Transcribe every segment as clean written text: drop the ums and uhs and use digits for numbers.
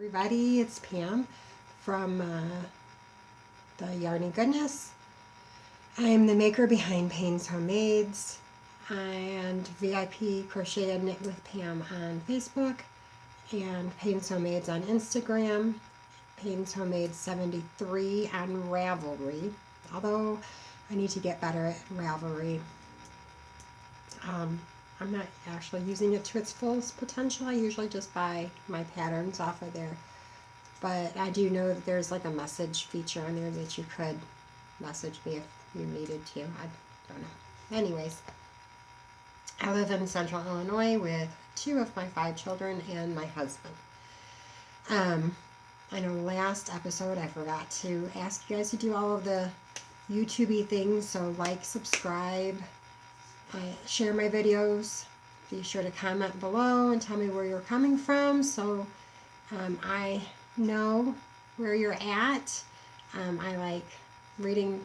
Everybody, it's Pam from the Yarny Goodness. I'm the maker behind Payne's Homemades and VIP Crochet and Knit with Pam on Facebook and Payne's Homemades on Instagram, Payne's Homemades 73 on Ravelry, although I need to get better at Ravelry. I'm not actually using it to its fullest potential. I usually just buy my patterns off of there. But I do know that there's like a message feature on there that you could message me if you needed to. I don't know. Anyways, I live in Central Illinois with 2 of my 5 children and my husband. I know last episode I forgot to ask you guys to do all of the YouTube-y things. So like, subscribe, share my videos. Be sure to comment below and tell me where you're coming from so I know where you're at. I like reading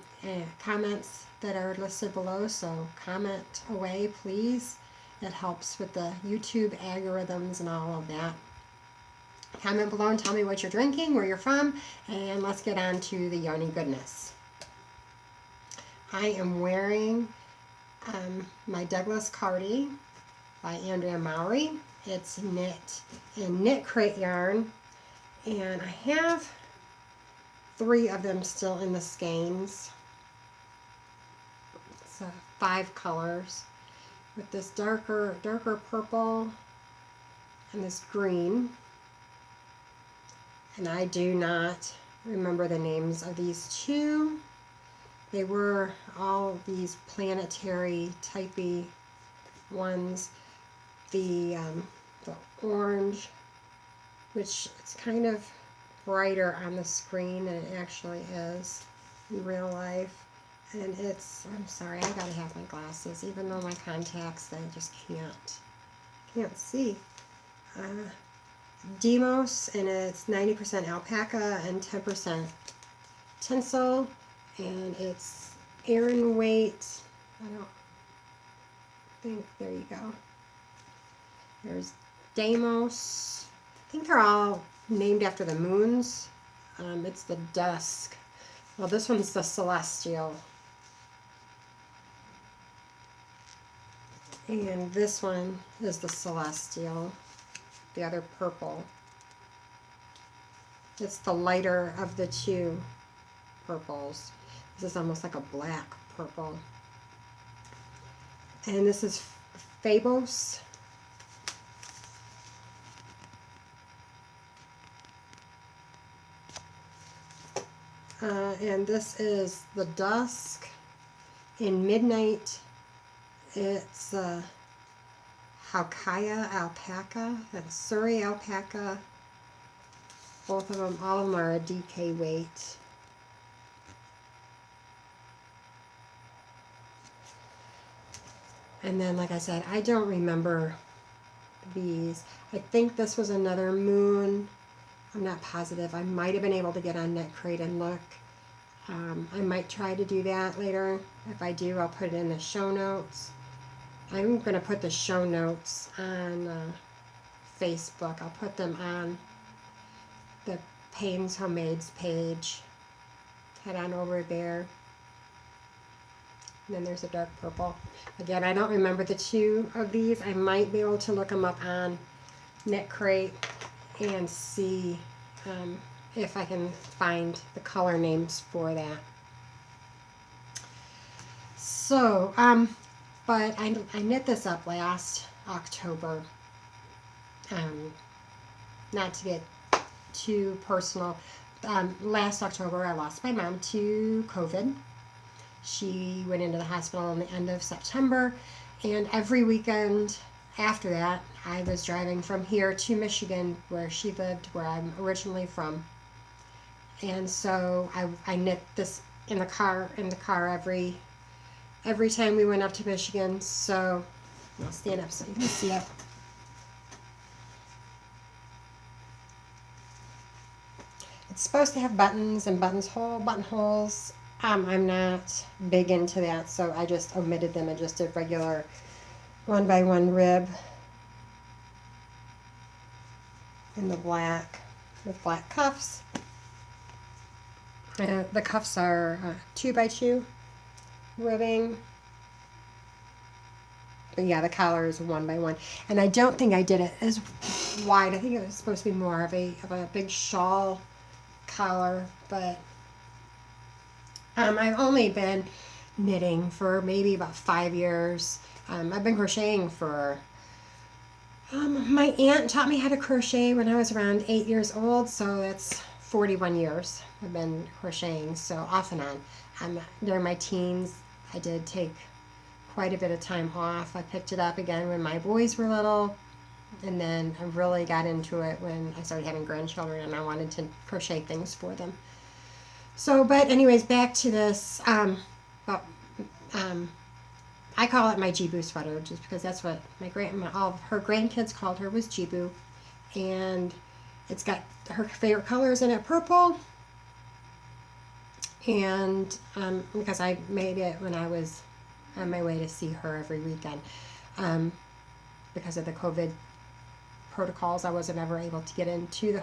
comments that are listed below, so comment away, please. It helps with the YouTube algorithms and all of that. Comment below and tell me what you're drinking, where you're from, and let's get on to the Yarny Goodness. I am wearing my Douglas Cardi by Andrea Mowry. It's knit in Knit Crate yarn, and I have 3 of them still in the skeins. It's 5 colors with this darker purple and this green. And I do not remember the names of these 2. They were all these planetary typey ones. The orange, which it's kind of brighter on the screen than it actually is in real life. And it's, I'm sorry, I gotta have my glasses, even though my contacts, I just can't see. Demos, and it's 90% alpaca and 10% tinsel. And it's Aran weight. I don't think, there you go. There's Deimos. I think they're all named after the moons. It's the Dusk. Well, this one's the Celestial. And this one is the Celestial. The other purple. It's the lighter of the 2 purples. This is almost like a black purple. And this is Phobos. And this is the Dusk. In Midnight, it's Haukaya alpaca and Surrey alpaca. Both of them, all of them are a DK weight. And then, like I said, I don't remember these. I think this was another moon. I'm not positive. I might have been able to get on Knit Crate and look. I might try to do that later. If I do, I'll put it in the show notes. I'm going to put the show notes on Facebook. I'll put them on the Payne's Homemades page. Head on over there. And then there's a dark purple. Again, I don't remember the 2 of these. I might be able to look them up on Knit Crate and see if I can find the color names for that. So, but I knit this up last October. Not to get too personal. Last October, I lost my mom to COVID. She went into the hospital in the end of September, and every weekend after that, I was driving from here to Michigan, where she lived, where I'm originally from. And so I knit this in the car every time we went up to Michigan. So I'll stand up so you can see it. It's supposed to have buttons and buttonholes. I'm not big into that, so I just omitted them and just did regular 1x1 rib in the black. with black cuffs. The cuffs are 2x2 ribbing. But yeah, the collar is 1x1. And I don't think I did it as wide. I think it was supposed to be more of a big shawl collar. But I've only been knitting for maybe about 5 years. I've been crocheting for... my aunt taught me how to crochet when I was around 8 years old. So that's 41 years I've been crocheting. So off and on. During my teens, I did take quite a bit of time off. I picked it up again when my boys were little, and then I really got into it when I started having grandchildren and I wanted to crochet things for them. So, but anyways, back to this. I call it my Jibu sweater just because that's what all of her grandkids called her was Jibu, and it's got her favorite colors in it, purple. And because I made it when I was on my way to see her every weekend. Because of the COVID protocols, I wasn't ever able to get into the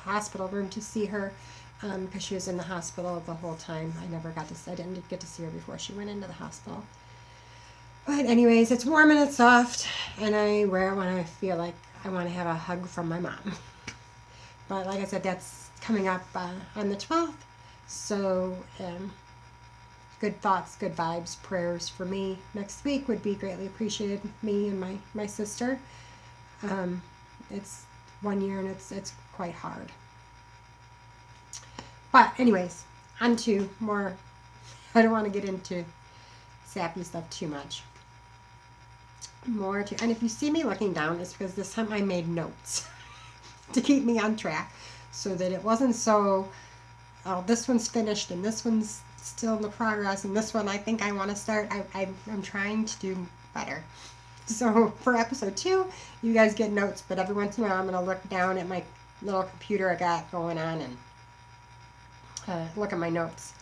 hospital room to see her because she was in the hospital the whole time. I didn't get to see her before she went into the hospital. But anyways, it's warm and it's soft, and I wear it when I feel like I want to have a hug from my mom. But like I said, that's coming up on the 12th. So good thoughts, good vibes, prayers for me next week would be greatly appreciated. Me and my sister. It's 1 year and it's quite hard. But anyways, on to more. I don't want to get into sappy stuff too much. And if you see me looking down, it's because this time I made notes to keep me on track, so that it wasn't so, oh, this one's finished and this one's still in the progress, and this one I think I want to start. I'm trying to do better. So for episode 2, you guys get notes, but every once in a while I'm going to look down at my little computer I got going on and look at my notes.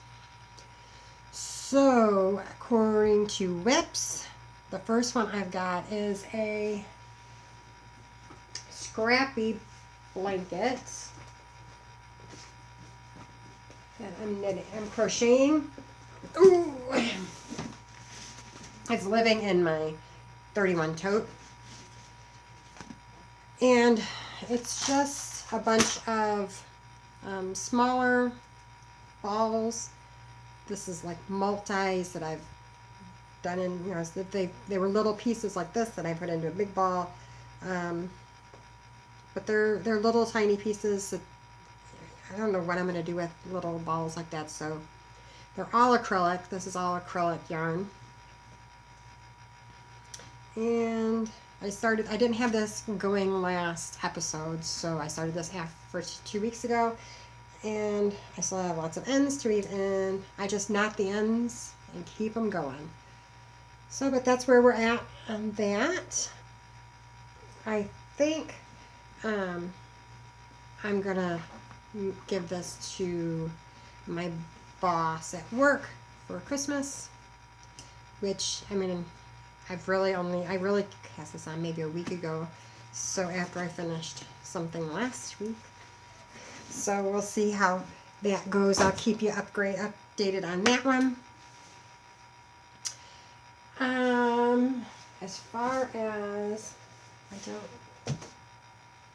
So according to WIPs, the first one I've got is a scrappy blanket. And I'm crocheting. Ooh. It's living in my 31 tote. And it's just a bunch of smaller balls. This is like multis that I've done in, so they were little pieces like this that I put into a big ball. But they're little tiny pieces that I don't know what I'm going to do with little balls like that. So they're all acrylic. This is all acrylic yarn. And I didn't have this going last episode, so I started this for 2 weeks ago. And I still have lots of ends to weave in. I just knot the ends and keep them going. So, but that's where we're at on that. I think I'm going to give this to my boss at work for Christmas, which, I mean, I really cast this on maybe a week ago, so after I finished something last week. So we'll see how that goes. I'll keep you updated on that one. As far as, I don't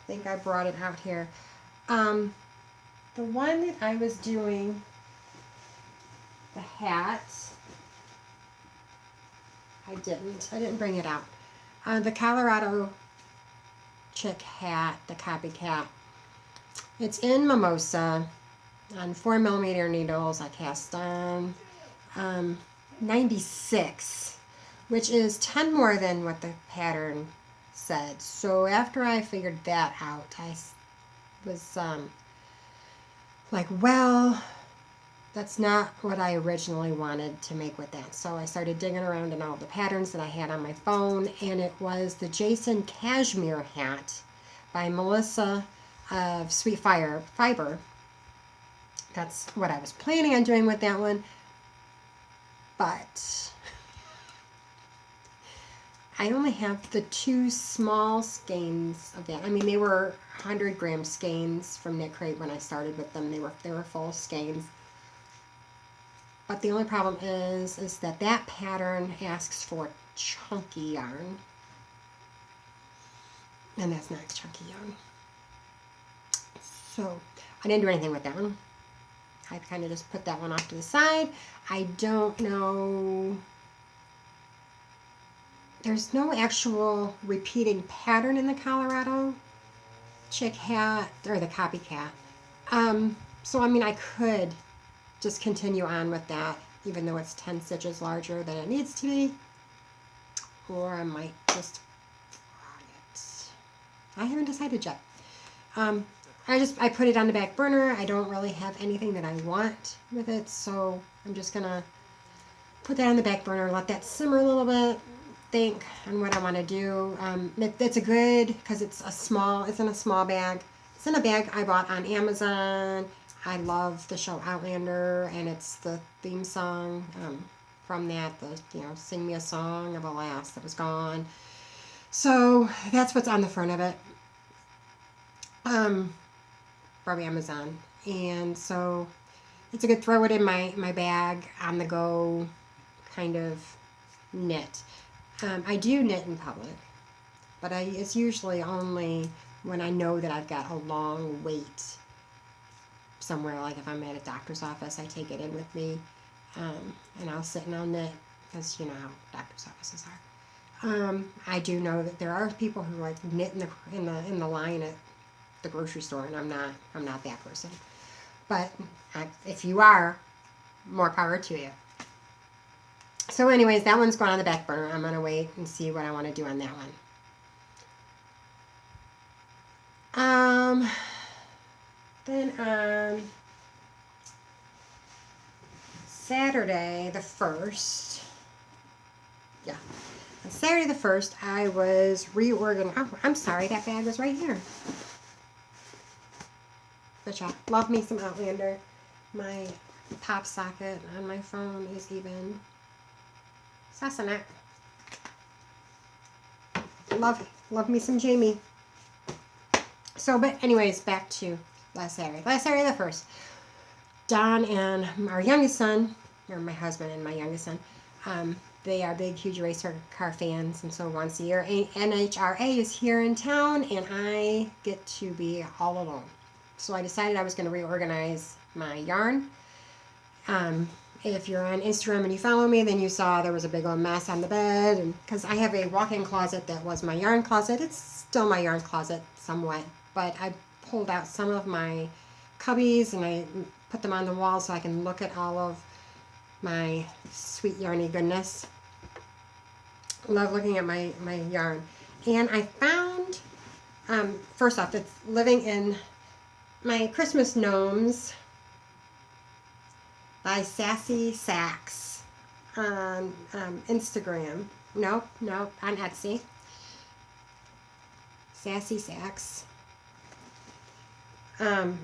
think I brought it out here. The one that I was doing, the hat, I didn't bring it out. The Colorado chick hat, the copycat. It's in Mimosa on 4mm needles. I cast on 96, which is 10 more than what the pattern said. So after I figured that out, I was like, well, that's not what I originally wanted to make with that. So I started digging around in all the patterns that I had on my phone, and it was the Jason Cashmere hat by Melissa of Sweet Fiber. That's what I was planning on doing with that one, but I only have the 2 small skeins of that. I mean, they were 100-gram skeins from Knit Crate when I started with them. They were full skeins. But the only problem is that pattern asks for chunky yarn. And that's not chunky yarn. So I didn't do anything with that one. I kind of just put that one off to the side. I don't know. There's no actual repeating pattern in the Colorado Chick hat or the copycat. So I mean, I could just continue on with that, even though it's 10 stitches larger than it needs to be. Or I might just fry it. I haven't decided yet. I put it on the back burner. I don't really have anything that I want with it, so I'm just gonna put that on the back burner, let that simmer a little bit, think on what I want to do. It's a good, because it's in a small bag. It's in a bag I bought on Amazon. I love the show Outlander, and it's the theme song from that, Sing Me a Song of a Lass That Was Gone. So that's what's on the front of it. From Amazon. And so it's a good throw it in my bag on the go kind of knit. I do knit in public, but it's usually only when I know that I've got a long wait somewhere, like if I'm at a doctor's office, I take it in with me, and I'll sit and I'll knit, because you know how doctor's offices are. I do know that there are people who like knit in the line at the grocery store, and I'm not that person. But if you are, more power to you. So anyways, that one's going on the back burner. I'm going to wait and see what I want to do on that one. Then on Saturday the 1st, on Saturday the 1st, I was reorganizing. Oh, I'm sorry, that bag was right here. Good job. Love me some Outlander. My pop socket on my phone is even Sassenach. Love me some Jamie. So, but anyways, back to last Saturday. Last Saturday the 1st. Don and our youngest son, or my husband and my youngest son, they are big, huge race car fans, and so once a year, NHRA is here in town, and I get to be all alone. So I decided I was going to reorganize my yarn. If you're on Instagram and you follow me, then you saw there was a big old mess on the bed, and because I have a walk-in closet that was my yarn closet. It's still my yarn closet somewhat, but I pulled out some of my cubbies and I put them on the wall so I can look at all of my sweet yarny goodness. Love looking at my yarn. And I found, first off, it's living in my Christmas Gnomes by Sassy Sacks on Instagram. Nope, on Etsy. Sassy Sacks. I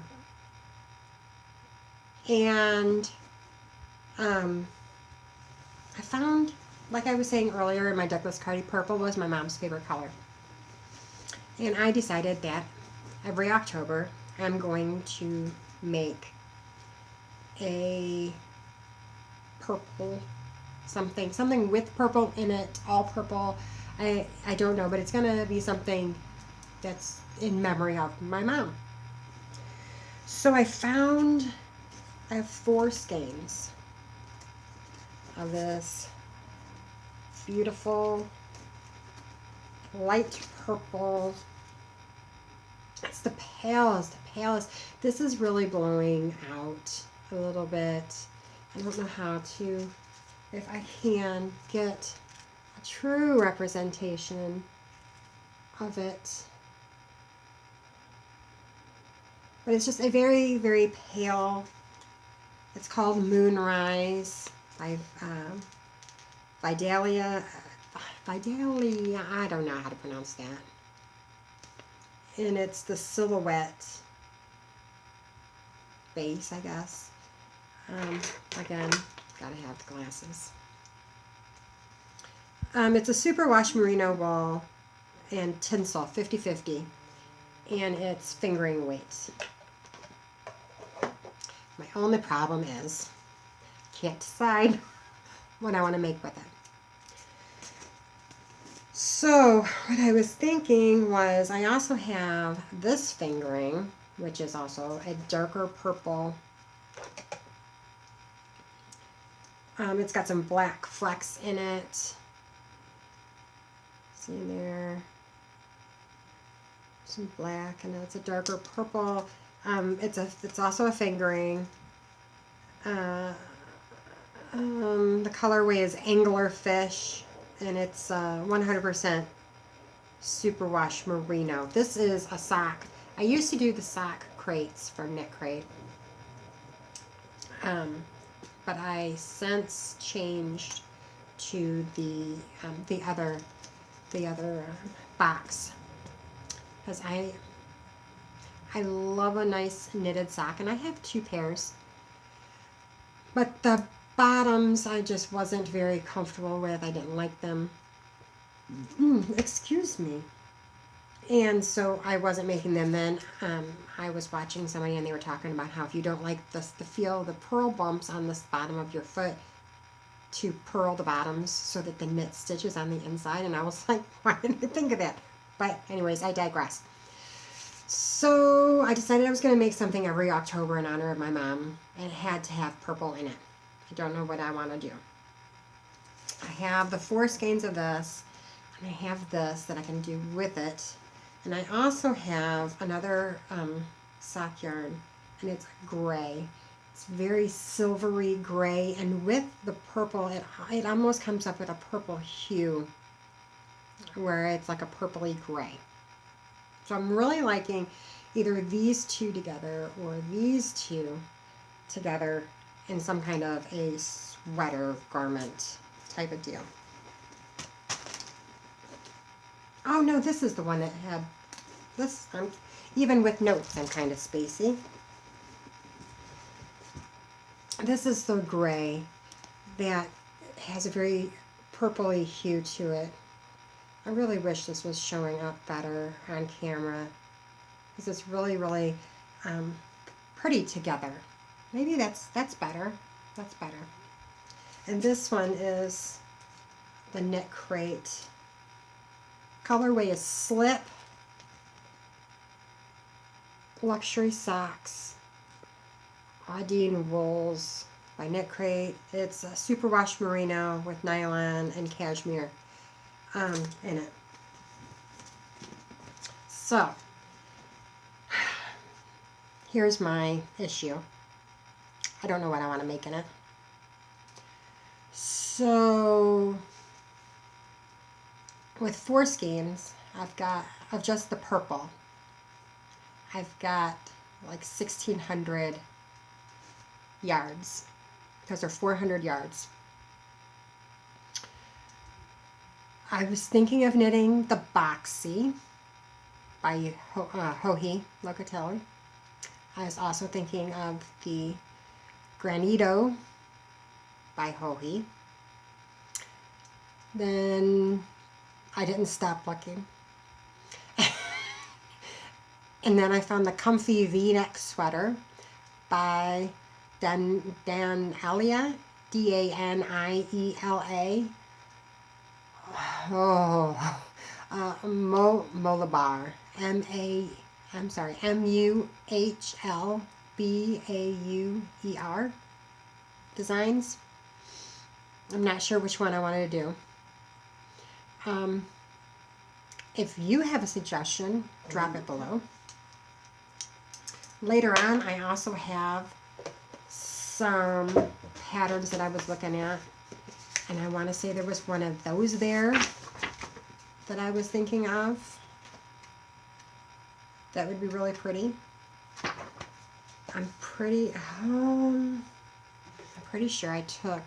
found, like I was saying earlier, my Douglas Carty purple was my mom's favorite color. And I decided that every October I'm going to make a purple something with purple in it, all purple. I don't know, but it's going to be something that's in memory of my mom. So I have 4 skeins of this beautiful light purple. It's the palest. This is really blowing out a little bit. I don't know if I can get a true representation of it. But it's just a very, very pale. It's called Moonrise by Vidalia. I don't know how to pronounce that. And it's the silhouette base, I guess. Again, gotta have the glasses. It's a superwash merino wool and tinsel, 50-50. and it's fingering weights. My only problem is I can't decide what I want to make with it. So what I was thinking was I also have this fingering, which is also a darker purple. It's got some black flecks in it. See there? Some black, and it's a darker purple. It's also a fingering. The colorway is Anglerfish, and it's 100% superwash merino. This is a sock. I used to do the sock crates from Knit Crate, but I since changed to the other box, because I love a nice knitted sock, and I have 2 pairs. But the bottoms I just wasn't very comfortable with. I didn't like them. Excuse me. And so I wasn't making them then. I was watching somebody and they were talking about how if you don't like the feel the purl bumps on this bottom of your foot, to purl the bottoms so that the knit stitches on the inside. And I was like, why didn't I think of that? But anyways, I digress. So I decided I was going to make something every October in honor of my mom, and it had to have purple in it. I don't know what I want to do. I have the 4 skeins of this, and I have this that I can do with it. And I also have another sock yarn, and it's gray. It's very silvery gray, and with the purple, it almost comes up with a purple hue, where it's like a purpley gray. So I'm really liking either these 2 together or these 2 together in some kind of a sweater garment type of deal. Oh no, this is the one that had this. Even with notes, I'm kind of spacey. This is the gray that has a very purpley hue to it. I really wish this was showing up better on camera, because it's really, really pretty together. Maybe that's better. That's better. And this one is the Knit Crate. Colorway is Slip. Luxury Socks. Audine Wools by Knit Crate. It's a superwash merino with nylon and cashmere in it. So here's my issue. I don't know what I want to make in it. So with 4 skeins, I've got of just the purple, I've got like 1,600 yards, because they're 400 yards. I was thinking of knitting the Boxy by Joji Locatelli. I was also thinking of the Granito by Joji. Then I didn't stop looking. And then I found the Comfy V-neck sweater by Daniela, D-A-N-I-E-L-A. Muhlbaur, M-U-H-L-B-A-U-E-R designs. I'm not sure which one I wanted to do. If you have a suggestion, drop it below. Later on, I also have some patterns that I was looking at, and I want to say there was one of those there that I was thinking of. That would be really pretty. I'm pretty sure I took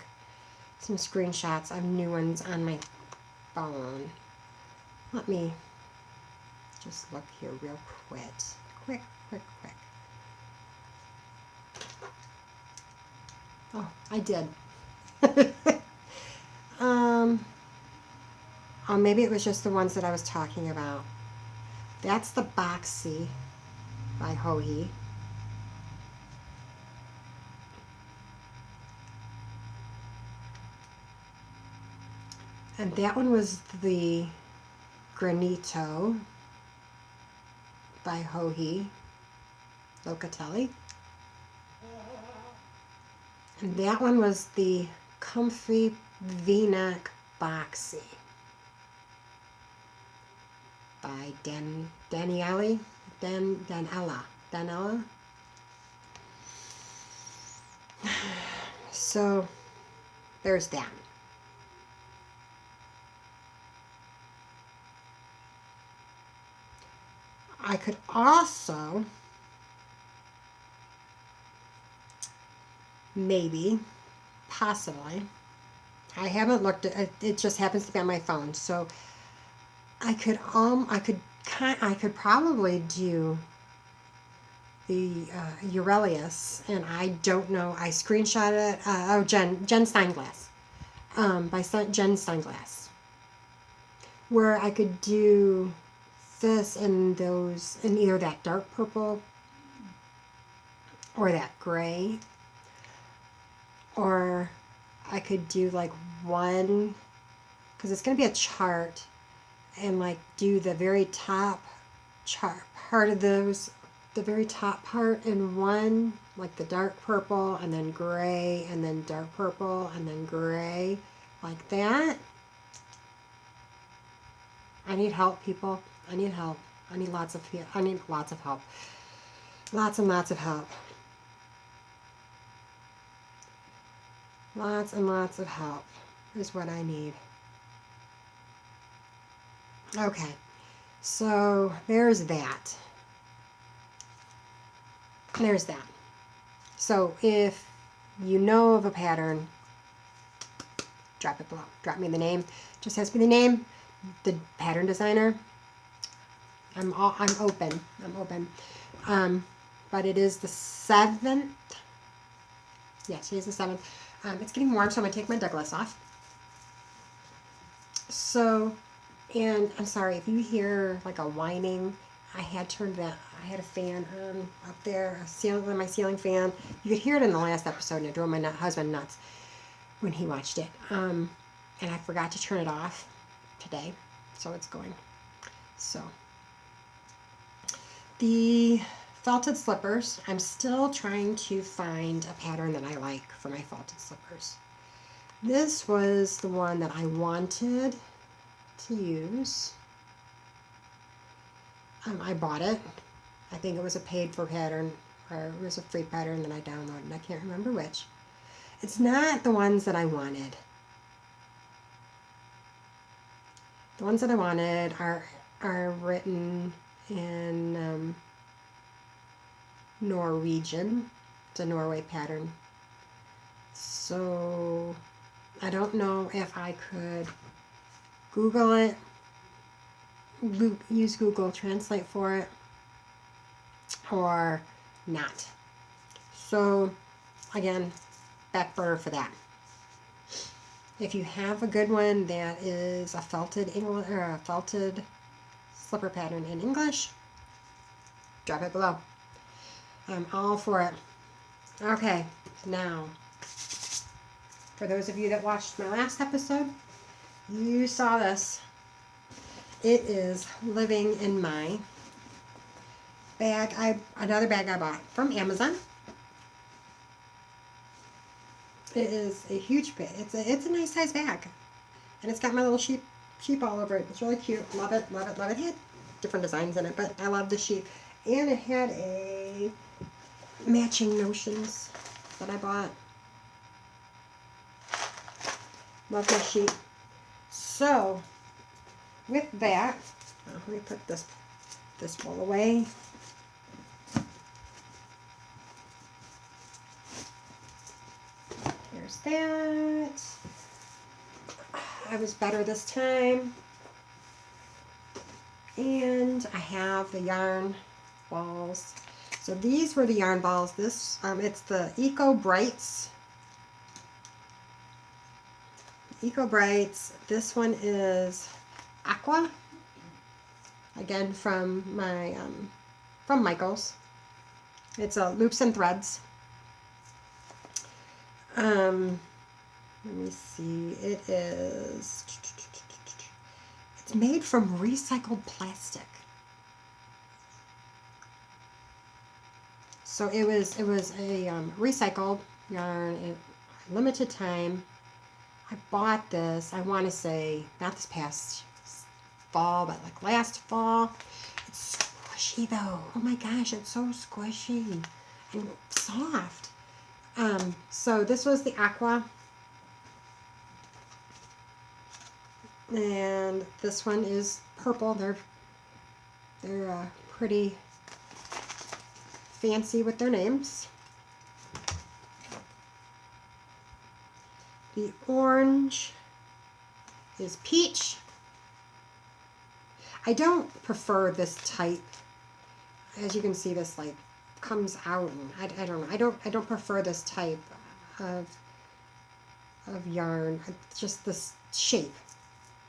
some screenshots of new ones on my phone. Let me just look here real quick. Quick. Oh, I did. Oh, maybe it was just the ones that I was talking about. That's the Boxy by Hohi. And that one was the Granito by Hohi Locatelli. And that one was the Comfy V-neck Boxy by Daniela. So there's that. I could also maybe, possibly, I haven't looked at it, it just happens to be on my phone, so I could probably do the Aurelius, and I don't know, I screenshot it, Jen Steinglass, by Jen Steinglass, where I could do this and those, in either that dark purple or that gray, or I could do like one, because it's going to be a chart, and like do the very top chart part of those, the very top part in one, like the dark purple and then gray and then dark purple and then gray, like that. I need help, people. I need help. I need lots of help. Lots and lots of help. Lots and lots of help is what I need. Okay, so there's that. There's that. So if you know of a pattern, drop it below. Drop me the name. Just ask me the name, the pattern designer. I'm open. I'm open. But it is the 7th. Yeah, today's the 7th. It's getting warm, so I'm going to take my Douglas off. So, and I'm sorry if you hear like a whining. I had turned that. I had a fan up there, my ceiling fan. You could hear it in the last episode, and it drove my husband nuts when he watched it. And I forgot to turn it off today, so it's going. So, the felted slippers. I'm still trying to find a pattern that I like for my felted slippers. This was the one that I wanted to use. I bought it. I think it was a paid-for pattern, or it was a free pattern that I downloaded. I can't remember which. It's not the ones that I wanted. The ones that I wanted are written in Norwegian. It's a Norway pattern. So I don't know if I could Google it, use Google Translate for it, or not. So again, back burner for that. If you have a good one that is a felted English or a felted slipper pattern in English, drop it below. I'm all for it. Okay, now for those of you that watched my last episode, you saw this. It is living in my bag. Another bag I bought from Amazon. It is a huge bag. It's a nice size bag, and it's got my little sheep all over it. It's really cute. Love it, love it, love it. It had different designs in it, but I love the sheep. And it had a matching notions that I bought. Love my sheep. So with that, let me put this wool away. There's that. I was better this time. And I have the yarn balls. So these were the yarn balls. This it's the Eco Brights. Eco Brights. This one is Aqua. again from my from Michael's. It's a Loops and Threads. Let me see. It's made from recycled plastic. So it was a recycled yarn, limited time. I bought this, I want to say, not this past fall, but like last fall. It's squishy though. Oh my gosh, it's so squishy and soft. So this was the aqua. And this one is purple. They're pretty fancy with their names. The orange is peach. I don't prefer this type. As you can see, this like comes out, and I don't know. I don't prefer this type of yarn. It's just this shape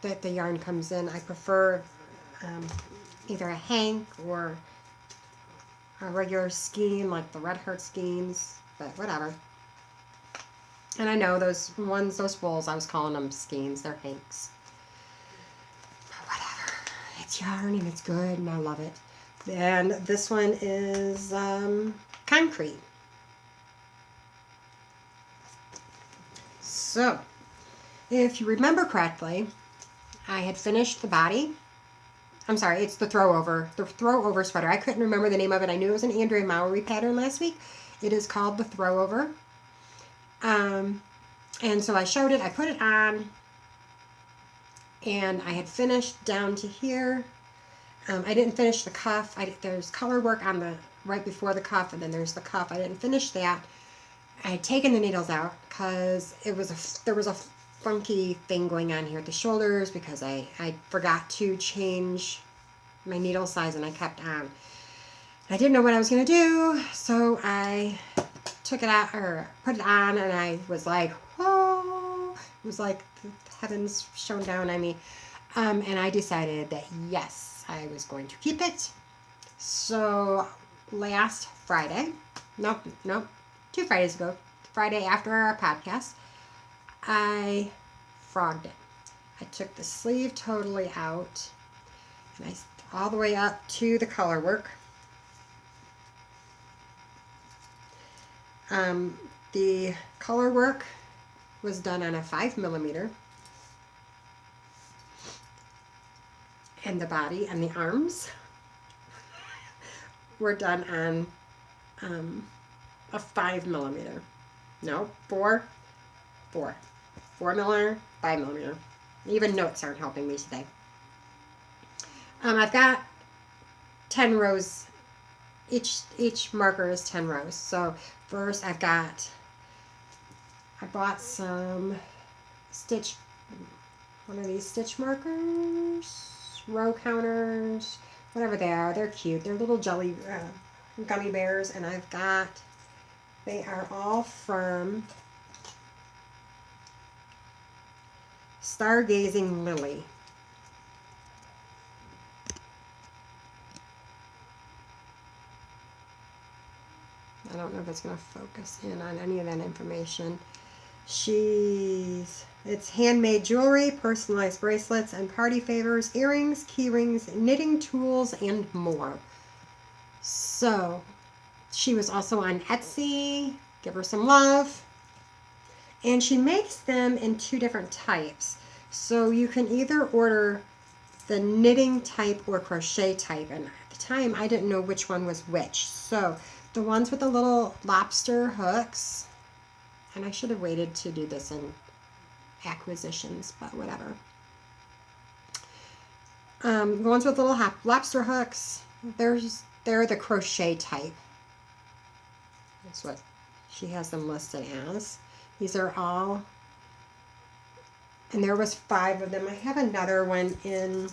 that the yarn comes in. I prefer either a hank or a regular skein like the Red Heart skeins, but whatever. And I know those wools, I was calling them skeins. They're hanks. But whatever. It's yarn and it's good and I love it. And this one is concrete. So, if you remember correctly, I had finished the body. I'm sorry, it's the throw over sweater. I couldn't remember the name of it. I knew it was an Andrea Mowry pattern last week. It is called the throw over. And so I showed it, I put it on, and I had finished down to here. I didn't finish the cuff. There's color work on the right before the cuff, and then there's the cuff. I didn't finish that. I had taken the needles out because there was a funky thing going on here at the shoulders because I forgot to change my needle size and I kept on. I didn't know what I was going to do, so I took it out or put it on, and I was like, whoa! It was like the heavens shone down on me. And I decided that yes, I was going to keep it. So last Friday, nope, 2 Fridays ago, Friday after our podcast, I frogged it. I took the sleeve totally out, and I all the way up to the color work. The color work was done on a 5mm, and the body and the arms were done on a 5mm. No, 4mm, 5mm. Even notes aren't helping me today. I've got 10 rows. Each marker is 10 rows. So first I bought some one of these stitch markers, row counters, whatever they are. They're cute. They're little jelly gummy bears, and they are all from Stargazing Lily. I don't know if it's going to focus in on any of that information. It's handmade jewelry, personalized bracelets and party favors, earrings, key rings, knitting tools, and more. So, she was also on Etsy. Give her some love. And she makes them in 2 different types. So you can either order the knitting type or crochet type. And at the time, I didn't know which one was which. So the ones with the little lobster hooks, and I should have waited to do this in acquisitions, but whatever. The ones with little lobster hooks, they're the crochet type. That's what she has them listed as. These are all, and there was 5 of them. I have another one in,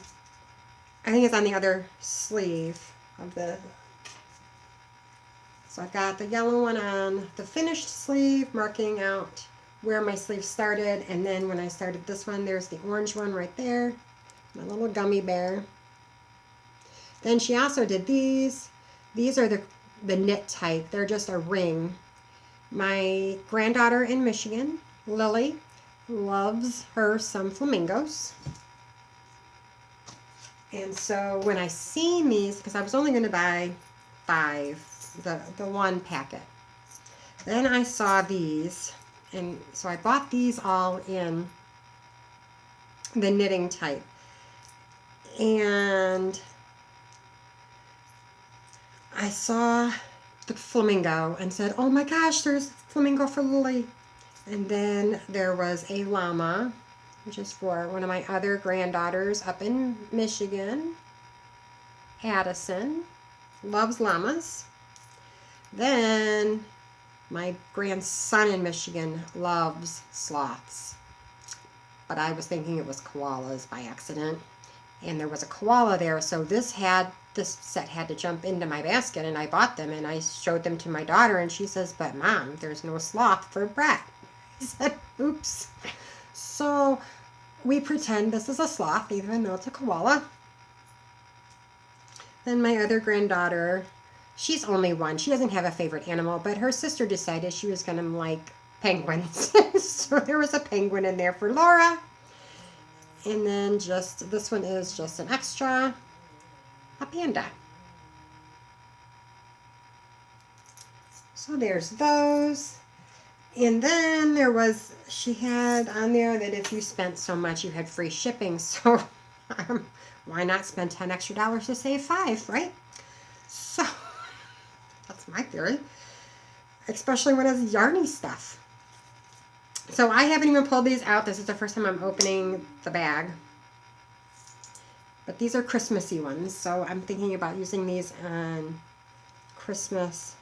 I think it's on the other sleeve of the, so I've got the yellow one on the finished sleeve, marking out where my sleeve started, and then when I started this one, there's the orange one right there, my little gummy bear. Then she also did these. These are the knit type. They're just a ring. My granddaughter in Michigan, Lily, loves her some flamingos. And so when I seen these, because I was only going to buy 5, the one packet. Then I saw these, and so I bought these all in the knitting type. And I saw the flamingo and said, oh my gosh, there's flamingo for Lily. And then there was a llama, which is for one of my other granddaughters up in Michigan. Addison loves llamas. Then my grandson in Michigan loves sloths. But I was thinking it was koalas by accident. And there was a koala there, so this set had to jump into my basket, and I bought them, and I showed them to my daughter, and she says, but Mom, there's no sloth for Brett. I said, oops. So we pretend this is a sloth, even though it's a koala. Then my other granddaughter, she's only one. She doesn't have a favorite animal, but her sister decided she was going to like penguins. So there was a penguin in there for Laura. And then this one is just an extra, a panda. So there's those. And then she had on there that if you spent so much, you had free shipping. So why not spend $10 extra to save $5, right? So that's my theory. Especially when it's yarny stuff. So I haven't even pulled these out. This is the first time I'm opening the bag. But these are Christmassy ones. So I'm thinking about using these on Christmas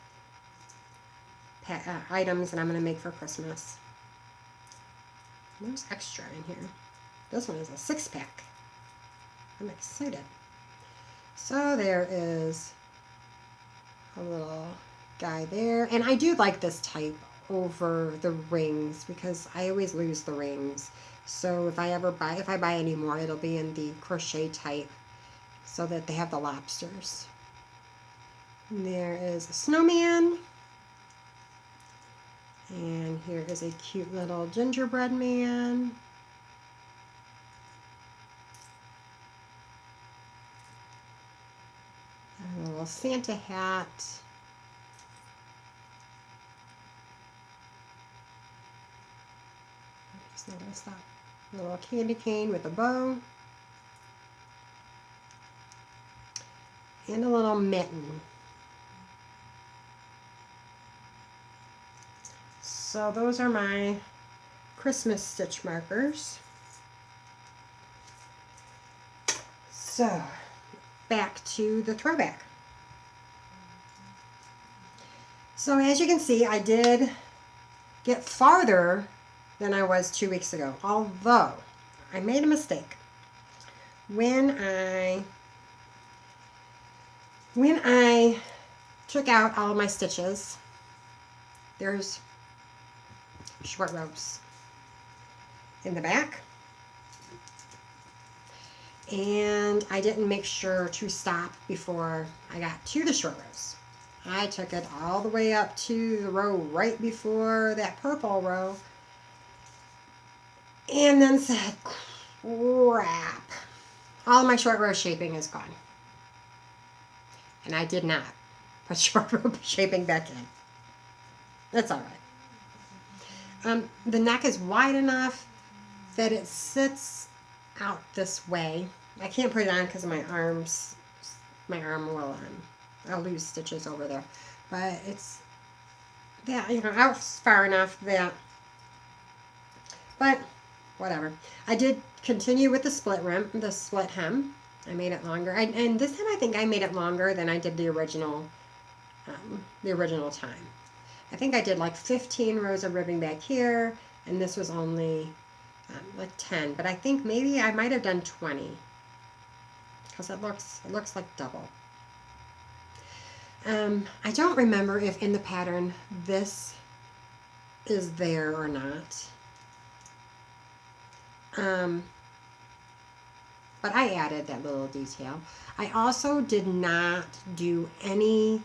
items that I'm going to make for Christmas. There's extra in here. This one is a 6-pack. I'm excited. So there is a little guy there. And I do like this type over the rings because I always lose the rings. So if I buy any more, it'll be in the crochet type so that they have the lobsters. And there is a snowman. And here is a cute little gingerbread man. A little Santa hat. Just not gonna stop. A little candy cane with a bow. And a little mitten. So those are my Christmas stitch markers. So back to the throwback. So as you can see, I did get farther than I was 2 weeks ago, although I made a mistake. When I took out all my stitches, there's short rows in the back, and I didn't make sure to stop before I got to the short rows. I took it all the way up to the row right before that purple row and then said, crap, all my short row shaping is gone. And I did not put short row shaping back in. That's all right. The neck is wide enough that it sits out this way. I can't put it on because my arm will, I'll lose stitches over there. But it's, out far enough that, but whatever. I did continue with the split hem. I made it longer. And this time I think I made it longer than I did the original time. I think I did like 15 rows of ribbing back here, and this was only like 10. But I think maybe I might have done 20 because it looks like double. I don't remember if in the pattern this is there or not. but I added that little detail. I also did not do any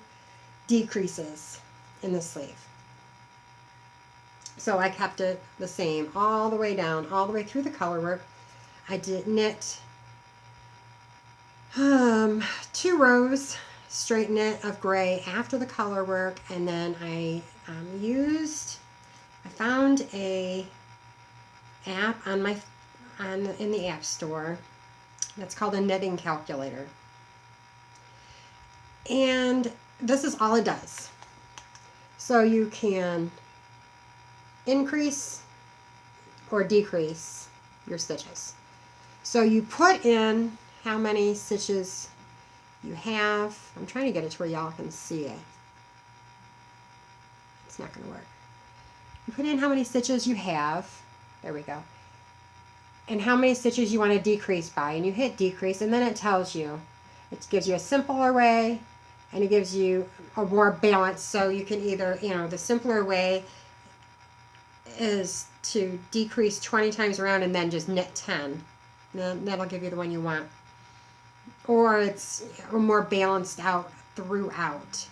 decreases in the sleeve. So I kept it the same all the way down, all the way through the color work. I did knit 2 rows straight knit of gray after the color work, and then I found a app in the app store that's called a knitting calculator, and this is all it does. So you can increase or decrease your stitches. So you put in how many stitches you have. I'm trying to get it to where y'all can see it. It's not going to work. You put in how many stitches you have. There we go. And how many stitches you want to decrease by. And you hit decrease, and then it tells you. It gives you a simpler way, and it gives you a more balance. So you can either, the simpler way is to decrease 20 times around and then just knit 10. And that'll give you the one you want. Or it's more balanced out throughout.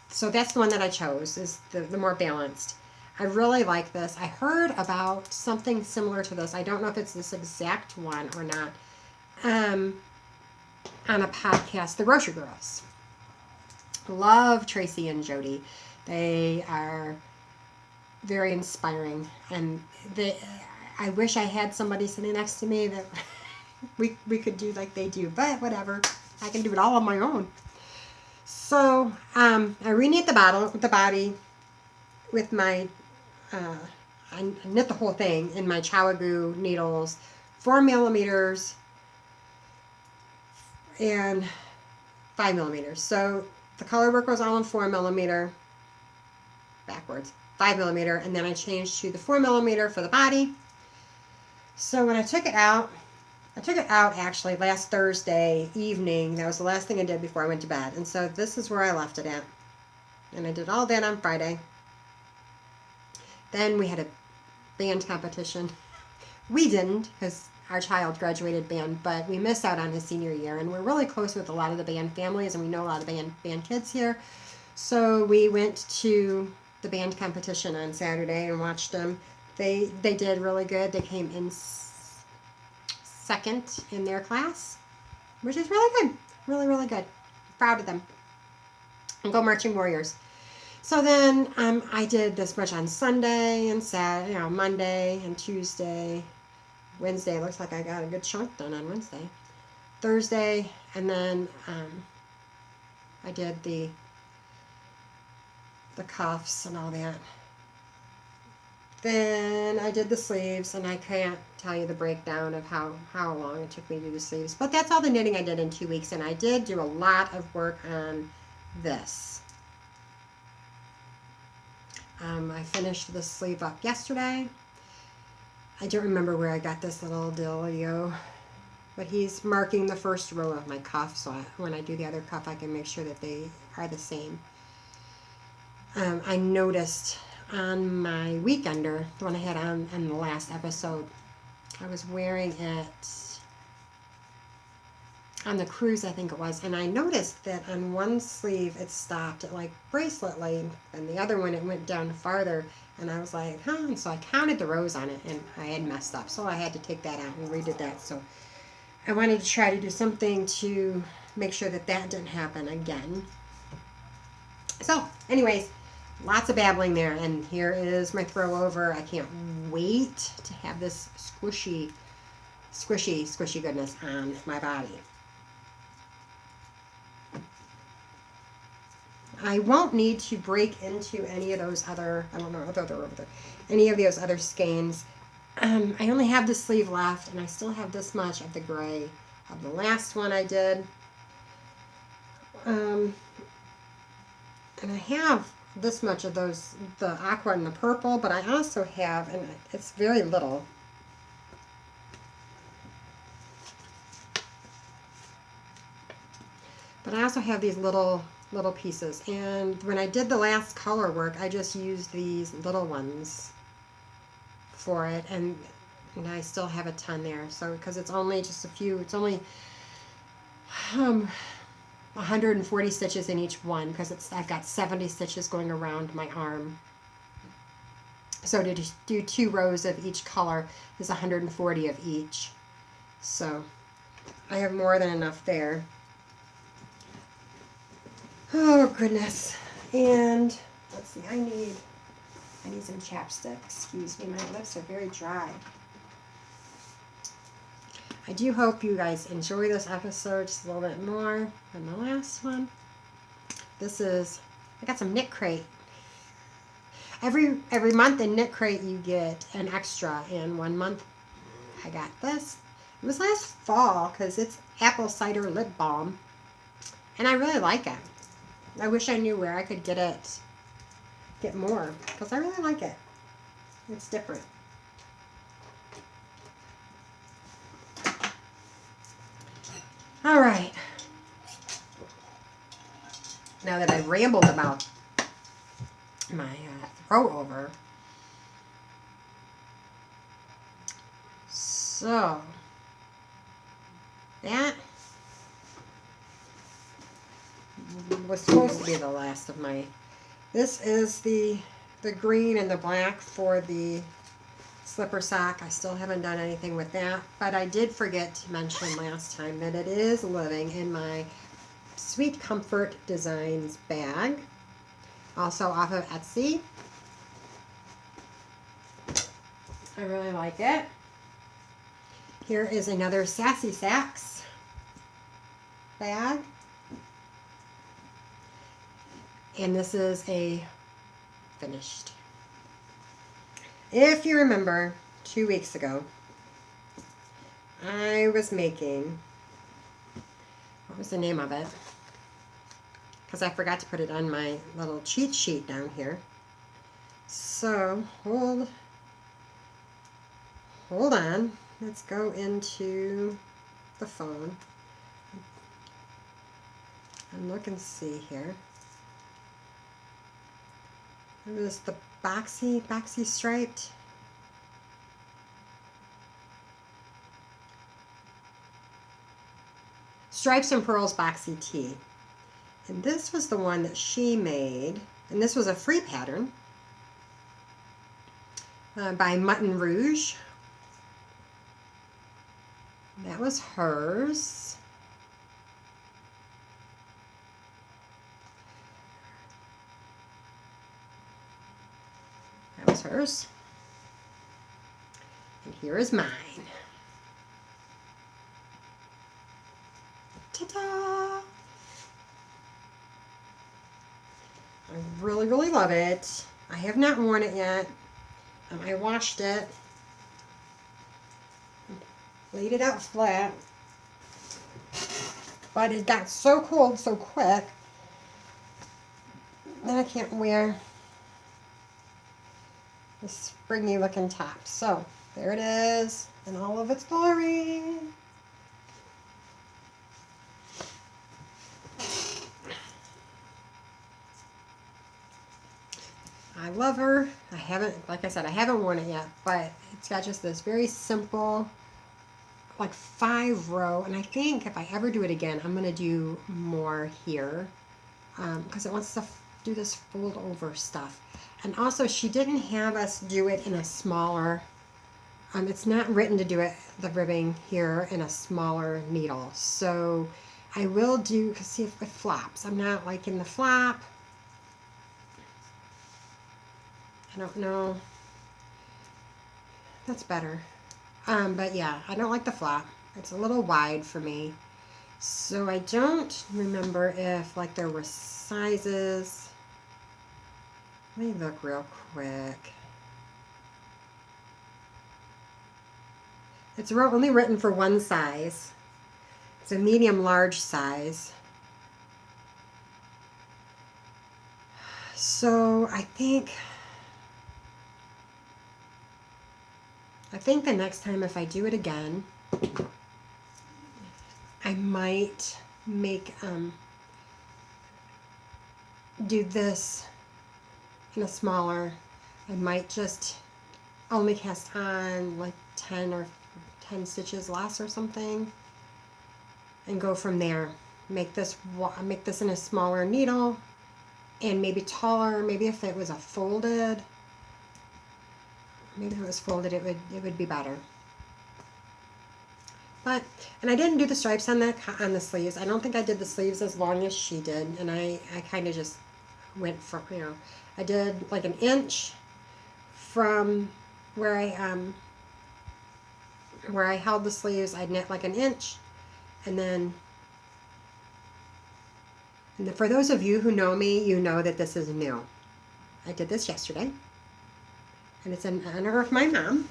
So that's the one that I chose, is the more balanced. I really like this. I heard about something similar to this. I don't know if it's this exact one or not. On a podcast, The Grocery Girls. Love Tracy and Jody. They are very inspiring, and I wish I had somebody sitting next to me that we could do like they do, but whatever. I can do it all on my own. So I reknit the body with my I knit the whole thing in my Chowagoo needles, 4 millimeters and 5 millimeters. So the color work was all in 4 millimeter, backwards, 5 millimeter, and then I changed to the 4 millimeter for the body. So when I took it out actually last Thursday evening. That was the last thing I did before I went to bed. And so this is where I left it at. And I did all that on Friday. Then we had a band competition. We didn't, because our child graduated band, but we missed out on his senior year. And we're really close with a lot of the band families, and we know a lot of band kids here. So we went to the band competition on Saturday and watched them. They did really good. They came in second in their class, which is really good. Really, really good. Proud of them. And go Marching Warriors. So then I did this much on Sunday and Saturday, Monday and Tuesday. Wednesday, looks like I got a good chunk done on Wednesday. Thursday, and then I did the cuffs and all that. Then I did the sleeves, and I can't tell you the breakdown of how long it took me to do the sleeves. But that's all the knitting I did in 2 weeks, and I did do a lot of work on this. I finished the sleeve up yesterday. I don't remember where I got this little dealio, but he's marking the first row of my cuff, so when I do the other cuff, I can make sure that they are the same. I noticed on my weekender, the one I had on in the last episode, I was wearing it on the cruise, I think it was, and I noticed that on one sleeve it stopped at like bracelet length, and the other one it went down farther, and I was like, huh, and so I counted the rows on it, and I had messed up, so I had to take that out and redid that. So I wanted to try to do something to make sure that didn't happen again. So anyways, lots of babbling there, and here is my throw over. I can't wait to have this squishy goodness on my body. I won't need to break into any of those other, I don't know if they're over there, any of those other skeins. I only have the sleeve left, and I still have this much of the gray of the last one I did. And I have this much of those, the aqua and the purple, but I also have, and it's very little, but I also have these little pieces, and when I did the last color work, I just used these little ones for it, and And I still have a ton there. So, because it's only just a few, it's only 140 stitches in each one, because I've got 70 stitches going around my arm. So to do 2 rows of each color is 140 of each. So I have more than enough there. Oh goodness. And let's see, I need some chapstick. Excuse me, my lips are very dry. I do hope you guys enjoy this episode just a little bit more than the last one. I got some Knit Crate. Every month in Knit Crate you get an extra, and 1 month I got this. It was last fall because it's apple cider lip balm, and I really like it. I wish I knew where I could get more, because I really like it. It's different. All right. Now that I've rambled about my throw over, so that was supposed to be the last of my. This is the green and the black for the slipper sock. I still haven't done anything with that, but I did forget to mention last time that it is living in my Sweet Comfort Designs bag, also off of Etsy. I really like it. Here is another Sassy Sacks bag. And this is a finished. If you remember, 2 weeks ago, I was making, what was the name of it? Because I forgot to put it on my little cheat sheet down here. So, hold on. Let's go into the phone and look and see here. It was the boxy striped. Stripes and Pearls boxy tee. And this was the one that she made. And this was a free pattern by Mutton Rouge. That was hers. That was hers. And here is mine. Ta-da! I really, really love it. I have not worn it yet. I washed it. Laid it out flat. But it got so cold so quick that I can't wear this springy looking top. So there it is in all of its glory. I love her. I haven't, like I said, I haven't worn it yet, but it's got just this very simple, like 5-row, and I think if I ever do it again, I'm going to do more here, because it wants to do this fold over stuff. And also, she didn't have us do it in a smaller, it's not written to do it, the ribbing here, in a smaller needle. So I will do, because see if it flops. I'm not liking the flop. I don't know. That's better. But yeah, I don't like the flap. It's a little wide for me. So I don't remember if like there were sizes. Let me look real quick. It's only written for one size. It's a medium large size. So I think the next time if I do it again, I might make, do this in a smaller, I might just only cast on like 10 stitches less or something, and go from there. Make this in a smaller needle, and maybe taller. Maybe if it was folded, it would be better. But, and I didn't do the stripes on the sleeves. I don't think I did the sleeves as long as she did, and I kind of just went for, you know, I did like an inch from where I held the sleeves. I'd knit like an inch, and then for those of you who know me, you know that this is new. I did this yesterday, and it's in honor of my mom.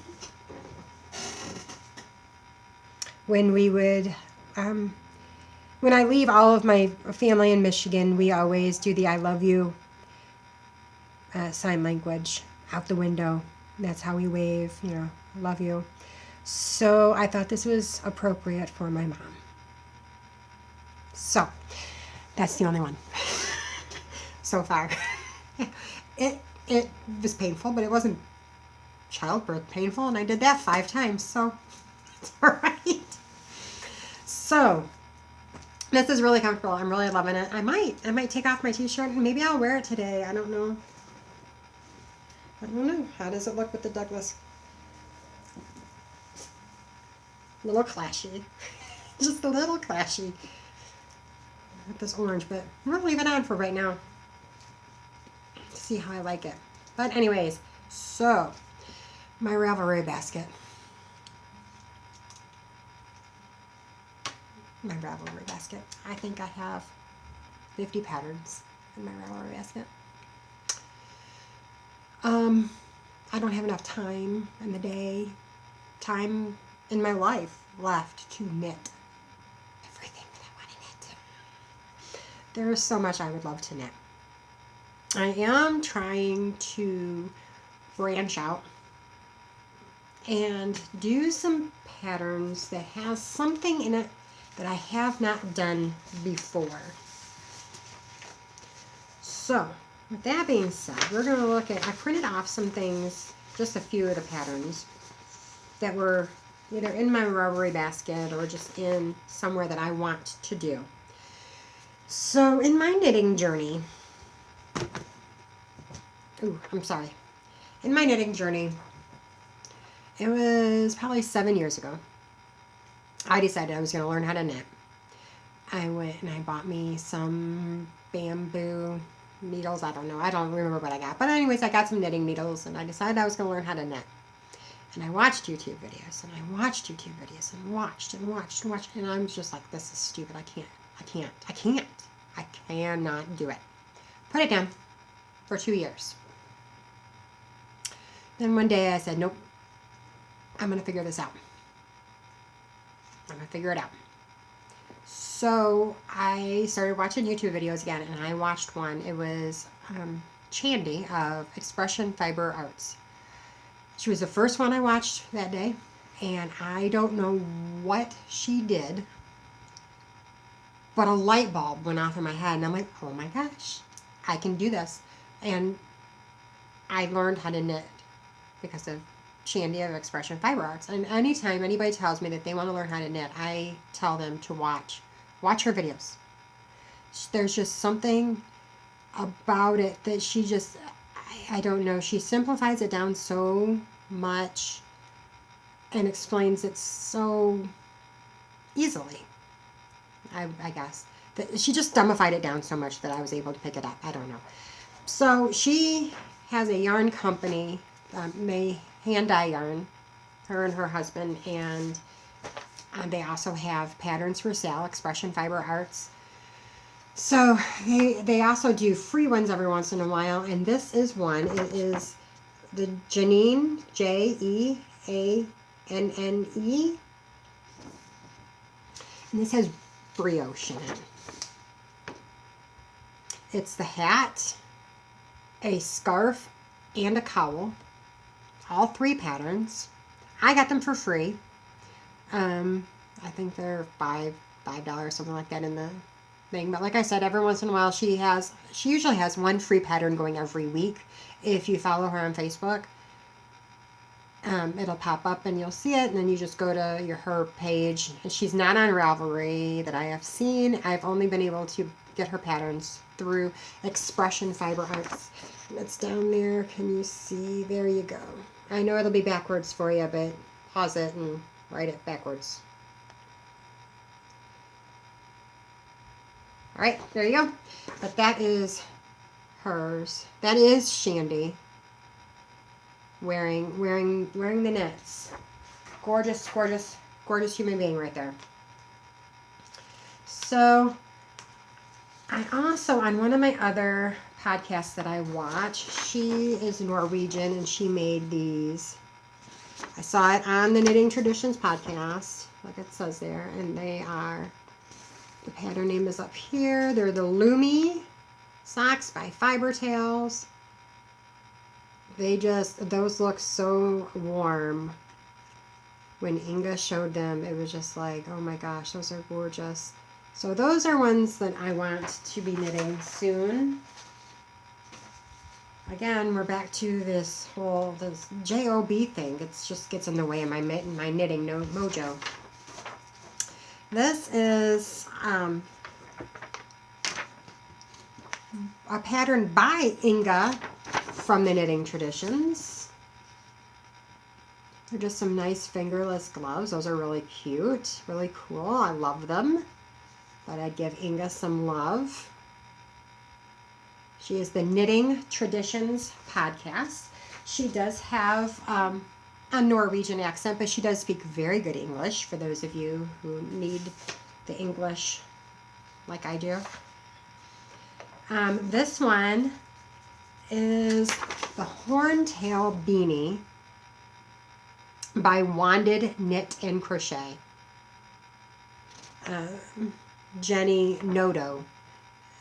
When we would, when I leave all of my family in Michigan, we always do the I love you sign language out the window. That's how we wave, you know, I love you. So I thought this was appropriate for my mom. So that's the only one so far. It was painful, but it wasn't childbirth painful, and I did that 5 times, so it's all right. So this is really comfortable. I'm really loving it. I might take off my t-shirt and maybe I'll wear it today. I don't know. How does it look with the Douglas? A little clashy. Just a little clashy with this orange, but I'm gonna leave it on for right now. See how I like it. But anyways, so my Ravelry basket. My Ravelry basket. I think I have 50 patterns in my Ravelry basket. I don't have enough time in the day, time in my life left to knit everything that I want to knit. There is so much I would love to knit. I am trying to branch out and do some patterns that has something in it that I have not done before. So, with that being said, we're going to look at, I printed off some things, just a few of the patterns that were either in my Ravelry basket or just in somewhere that I want to do. So, in my knitting journey, in my knitting journey, it was probably 7 years ago. I decided I was going to learn how to knit. I went and I bought me some bamboo needles. I don't know. I don't remember what I got. But anyways, I got some knitting needles and I decided I was going to learn how to knit. And I watched YouTube videos and I watched YouTube videos and watched and watched and watched. And I'm just like, this is stupid. I cannot do it. Put it down for 2 years. Then one day I said, nope, I'm going to figure this out. I'm going to figure it out. So I started watching YouTube videos again, and I watched one. It was Chandy of Expression Fiber Arts. She was the first one I watched that day, and I don't know what she did, but a light bulb went off in my head, and I'm like, oh my gosh, I can do this. And I learned how to knit because of Chandy of Expression Fiber Arts. And anytime anybody tells me that they want to learn how to knit, I tell them to watch her videos. There's just something about it that she just, I don't know, she simplifies it down so much and explains it so easily, I guess. That she just dumbified it down so much that I was able to pick it up. I don't know. So she has a yarn company, they hand dye yarn, her and her husband, and they also have patterns for sale, Expression Fiber Arts. So they also do free ones every once in a while, and this is one. It is the Jeanine, Jeanne, and this has brioche in it. It's the hat, a scarf, and a cowl. All 3 patterns. I got them for free. I think they're $5, something like that in the thing. But like I said, every once in a while she usually has one free pattern going every week. If you follow her on Facebook, it'll pop up and you'll see it, and then you just go to her page. And she's not on Ravelry that I have seen. I've only been able to get her patterns through Expression Fiber Arts. And it's down there. Can you see? There you go. I know it'll be backwards for you, but pause it and write it backwards. All right, there you go. But that is hers. That is Shandy wearing the knits. Gorgeous, gorgeous, gorgeous human being right there. So I also, on one of my other podcasts that I watch, she is Norwegian and she made these. I saw it on the Knitting Traditions podcast, like it says there, and they are, the pattern name is up here. They're the Loomy socks by Fiber Tales. They just, those look so warm. When Inga showed them, it was just like, oh my gosh, those are gorgeous. So those are ones that I want to be knitting soon. Again, we're back to this whole, this JOB thing. It just gets in the way of my knitting mojo. This is a pattern by Inga from the Knitting Traditions. They're just some nice fingerless gloves. Those are really cute, really cool. I love them. But I'd give Inga some love. She is the Knitting Traditions podcast. She does have a Norwegian accent, but she does speak very good English for those of you who need the English like I do. This one is the Horntail Beanie by Wanded Knit and Crochet. Jenny Noto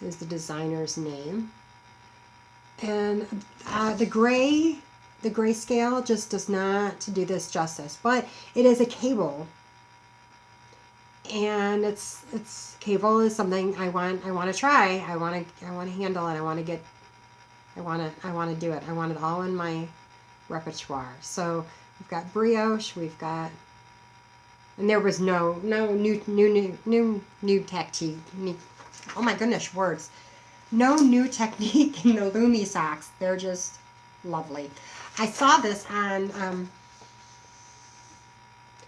is the designer's name. And the grayscale just does not do this justice, but it is a cable. And it's cable is something I want to try. I want to handle it. I want to do it. I want it all in my repertoire. So we've got brioche, we've got, and there was no new technique. Oh my goodness, words. No new technique in the Loomy socks. They're just lovely. I saw this on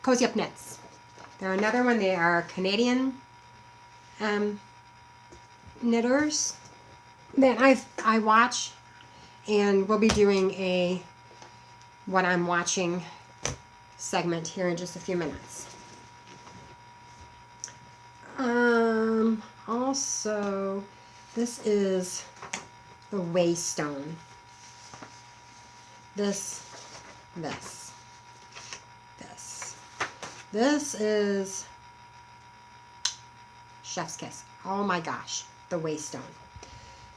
Cozy Up Knits. They're another one. They are Canadian knitters that I watch, and we'll be doing a what I'm watching segment here in just a few minutes. Also, this is the Waystone. This is Chef's Kiss. Oh my gosh, the Waystone.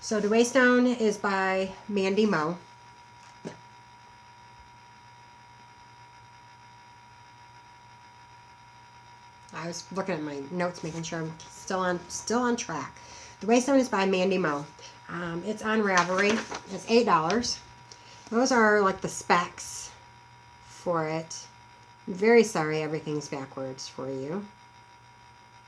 So the Waystone is by Mandy Moe. I was looking at my notes, making sure I'm still on track. The Waystone is by Mandy Moe. It's on Ravelry. It's $8. Those are like the specs for it. I'm very sorry everything's backwards for you.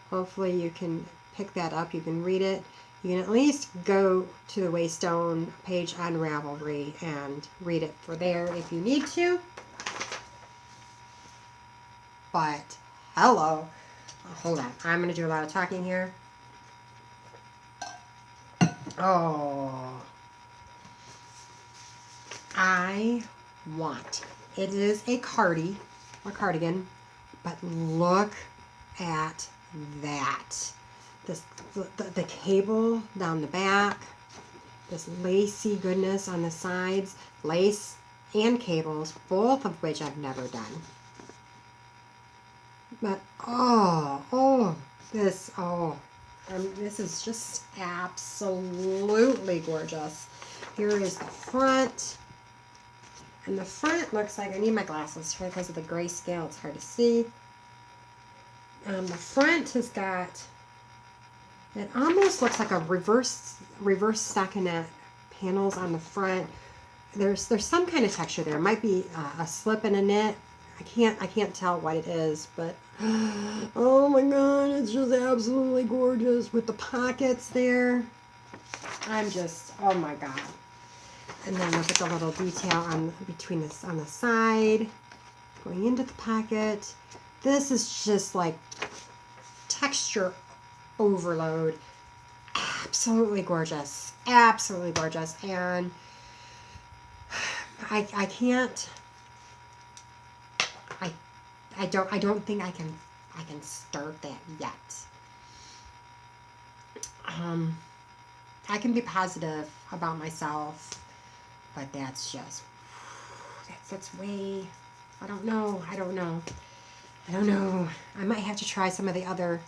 Hopefully you can pick that up. You can read it. You can at least go to the Waystone page on Ravelry and read it for there if you need to. But, hello. Hold on. I'm going to do a lot of talking here. Oh. I want. It is a cardigan, but look at that. The cable down the back, this lacy goodness on the sides, lace and cables, both of which I've never done. But this is just absolutely gorgeous. Here is the front. And the front looks like, I need my glasses because of the grayscale, it's hard to see. The front has got, it almost looks like a reverse stockinette panels on the front. there's some kind of texture there. It might be a slip and a knit. I can't tell what it is, but oh my god, it's just absolutely gorgeous with the pockets there. I'm just, oh my god. And then look at the little detail on on the side, going into the pocket. This is just like texture overload. Absolutely gorgeous. Absolutely gorgeous. And I can't, I don't think I can start that yet. I can be positive about myself, but that's just, that's way, I don't know. I might have to try some of the other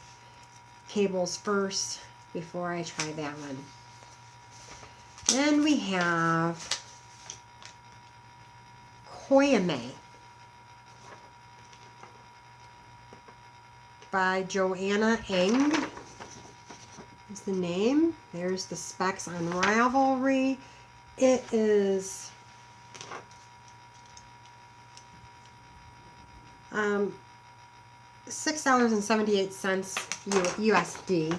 cables first before I try that one. Then we have Koyame by Joanna Eng is the name. There's the specs on Ravelry. It is $6.78 USD.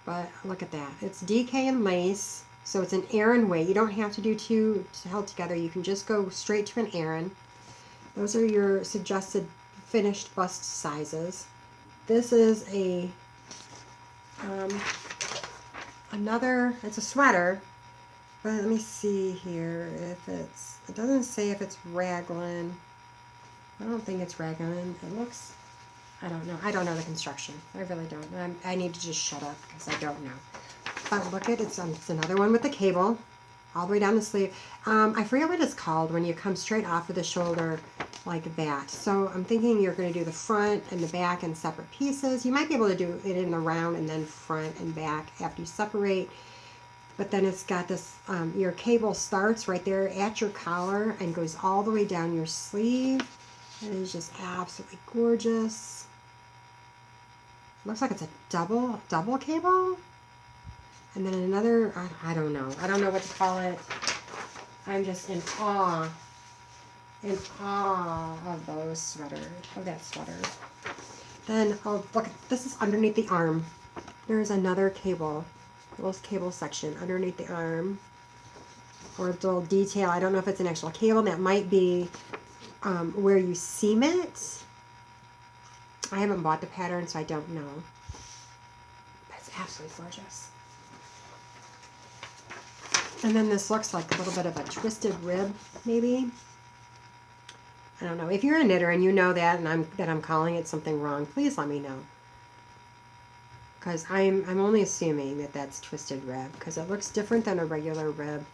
But look at that. It's DK and lace, so it's an Aran weight. You don't have to do two held together. You can just go straight to an Aran. Those are your suggested finished bust sizes. This is a it's a sweater, but let me see here if it doesn't say if it's raglan. I don't think it's raglan. It looks, I don't know the construction. I really don't. I need to just shut up because I don't know. But look at it's another one with the cable all the way down the sleeve. I forget what it's called when you come straight off of the shoulder like that. So I'm thinking you're going to do the front and the back in separate pieces. You might be able to do it in the round and then front and back after you separate. But then it's got this, your cable starts right there at your collar and goes all the way down your sleeve. It is just absolutely gorgeous. Looks like it's a double cable. And then another, I don't know what to call it. I'm just in awe of those sweaters, of that sweater. Then, oh look, this is underneath the arm. There's another cable, little cable section underneath the arm. Or a little detail, I don't know if it's an actual cable, that might be where you seam it. I haven't bought the pattern, so I don't know. But it's absolutely gorgeous. And then this looks like a little bit of a twisted rib, maybe. I don't know. If you're a knitter and you know that, and I'm calling it something wrong, please let me know. Because I'm only assuming that that's twisted rib, because it looks different than a regular rib.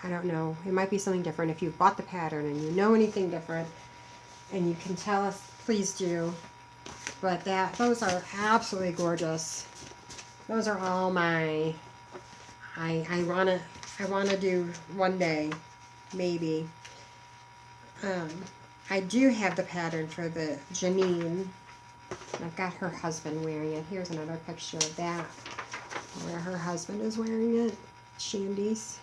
I don't know. It might be something different. If you've bought the pattern and you know anything different, and you can tell us, please do. But those are absolutely gorgeous. Those are all my. I wanna do one day, maybe. I do have the pattern for the Janine. I've got her husband wearing it. Here's another picture of that, where her husband is wearing it. Shandy's.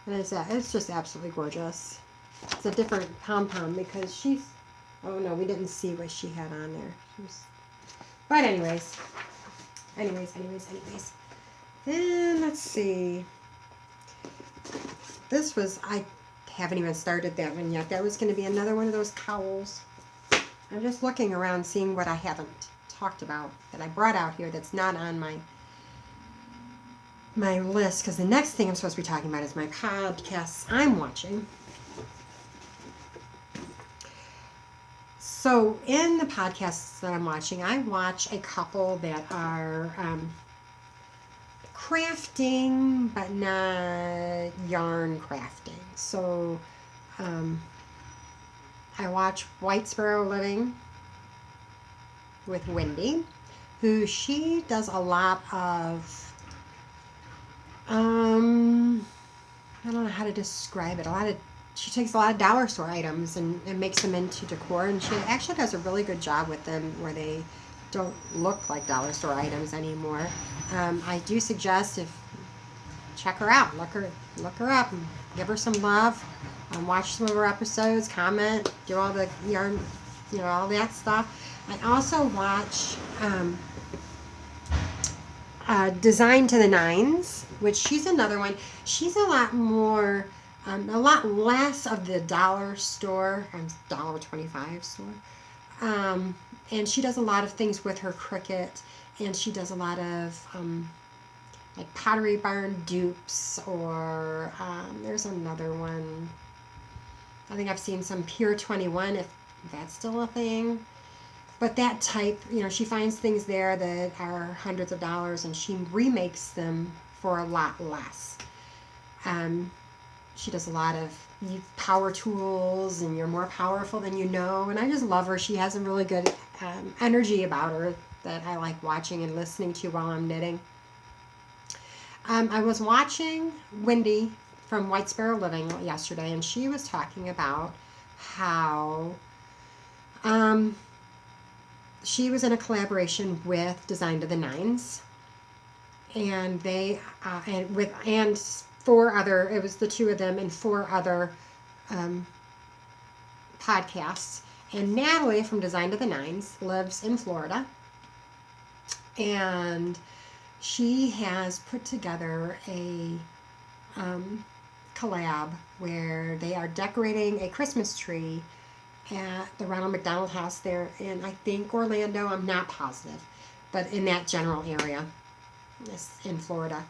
And it's just absolutely gorgeous. It's a different pom-pom because she's, oh no, we didn't see what she had on there. But anyways. Then let's see. This was, I haven't even started that one yet. That was going to be another one of those cowls. I'm just looking around seeing what I haven't talked about that I brought out here that's not on my list, because the next thing I'm supposed to be talking about is my podcasts I'm watching. So in the podcasts that I'm watching, I watch a couple that are crafting, but not yarn crafting. So I watch White Sparrow Living with Wendy, who she does a lot of, I don't know how to describe it. She takes a lot of dollar store items and makes them into decor, and she actually does a really good job with them, where they don't look like dollar store items anymore. I do suggest check her out, look her up, and give her some love. Watch some of her episodes, comment, do all the yarn, all that stuff. I also watch Design to the Nines, which she's another one. She's a lot more, a lot less of the dollar store, $1.25 store. And she does a lot of things with her Cricut, and she does a lot of like Pottery Barn dupes, or there's another one. I think I've seen some Pure 21, if that's still a thing. But that type, she finds things there that are hundreds of dollars, and she remakes them for a lot less. She does a lot of power tools, and you're more powerful than you know. And I just love her. She has a really good energy about her that I like watching and listening to while I'm knitting. I was watching Wendy from White Sparrow Living yesterday, and she was talking about how she was in a collaboration with Design to the Nines, and they and 4 other, it was the 2 of them and 4 other podcasts. And Natalie from Design to the Nines lives in Florida, and she has put together a collab where they are decorating a Christmas tree at the Ronald McDonald House there in, I think, Orlando. I'm not positive, but in that general area in Florida.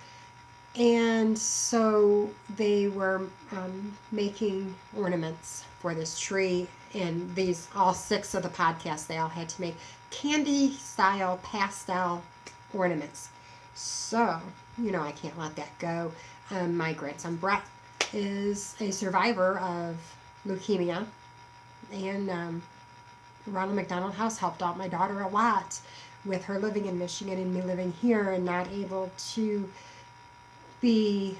And so they were making ornaments for this tree, and these, all 6 of the podcasts, they all had to make candy style pastel ornaments. So, I can't let that go. My grandson Brett is a survivor of leukemia, and Ronald McDonald House helped out my daughter a lot with her living in Michigan and me living here and not able to be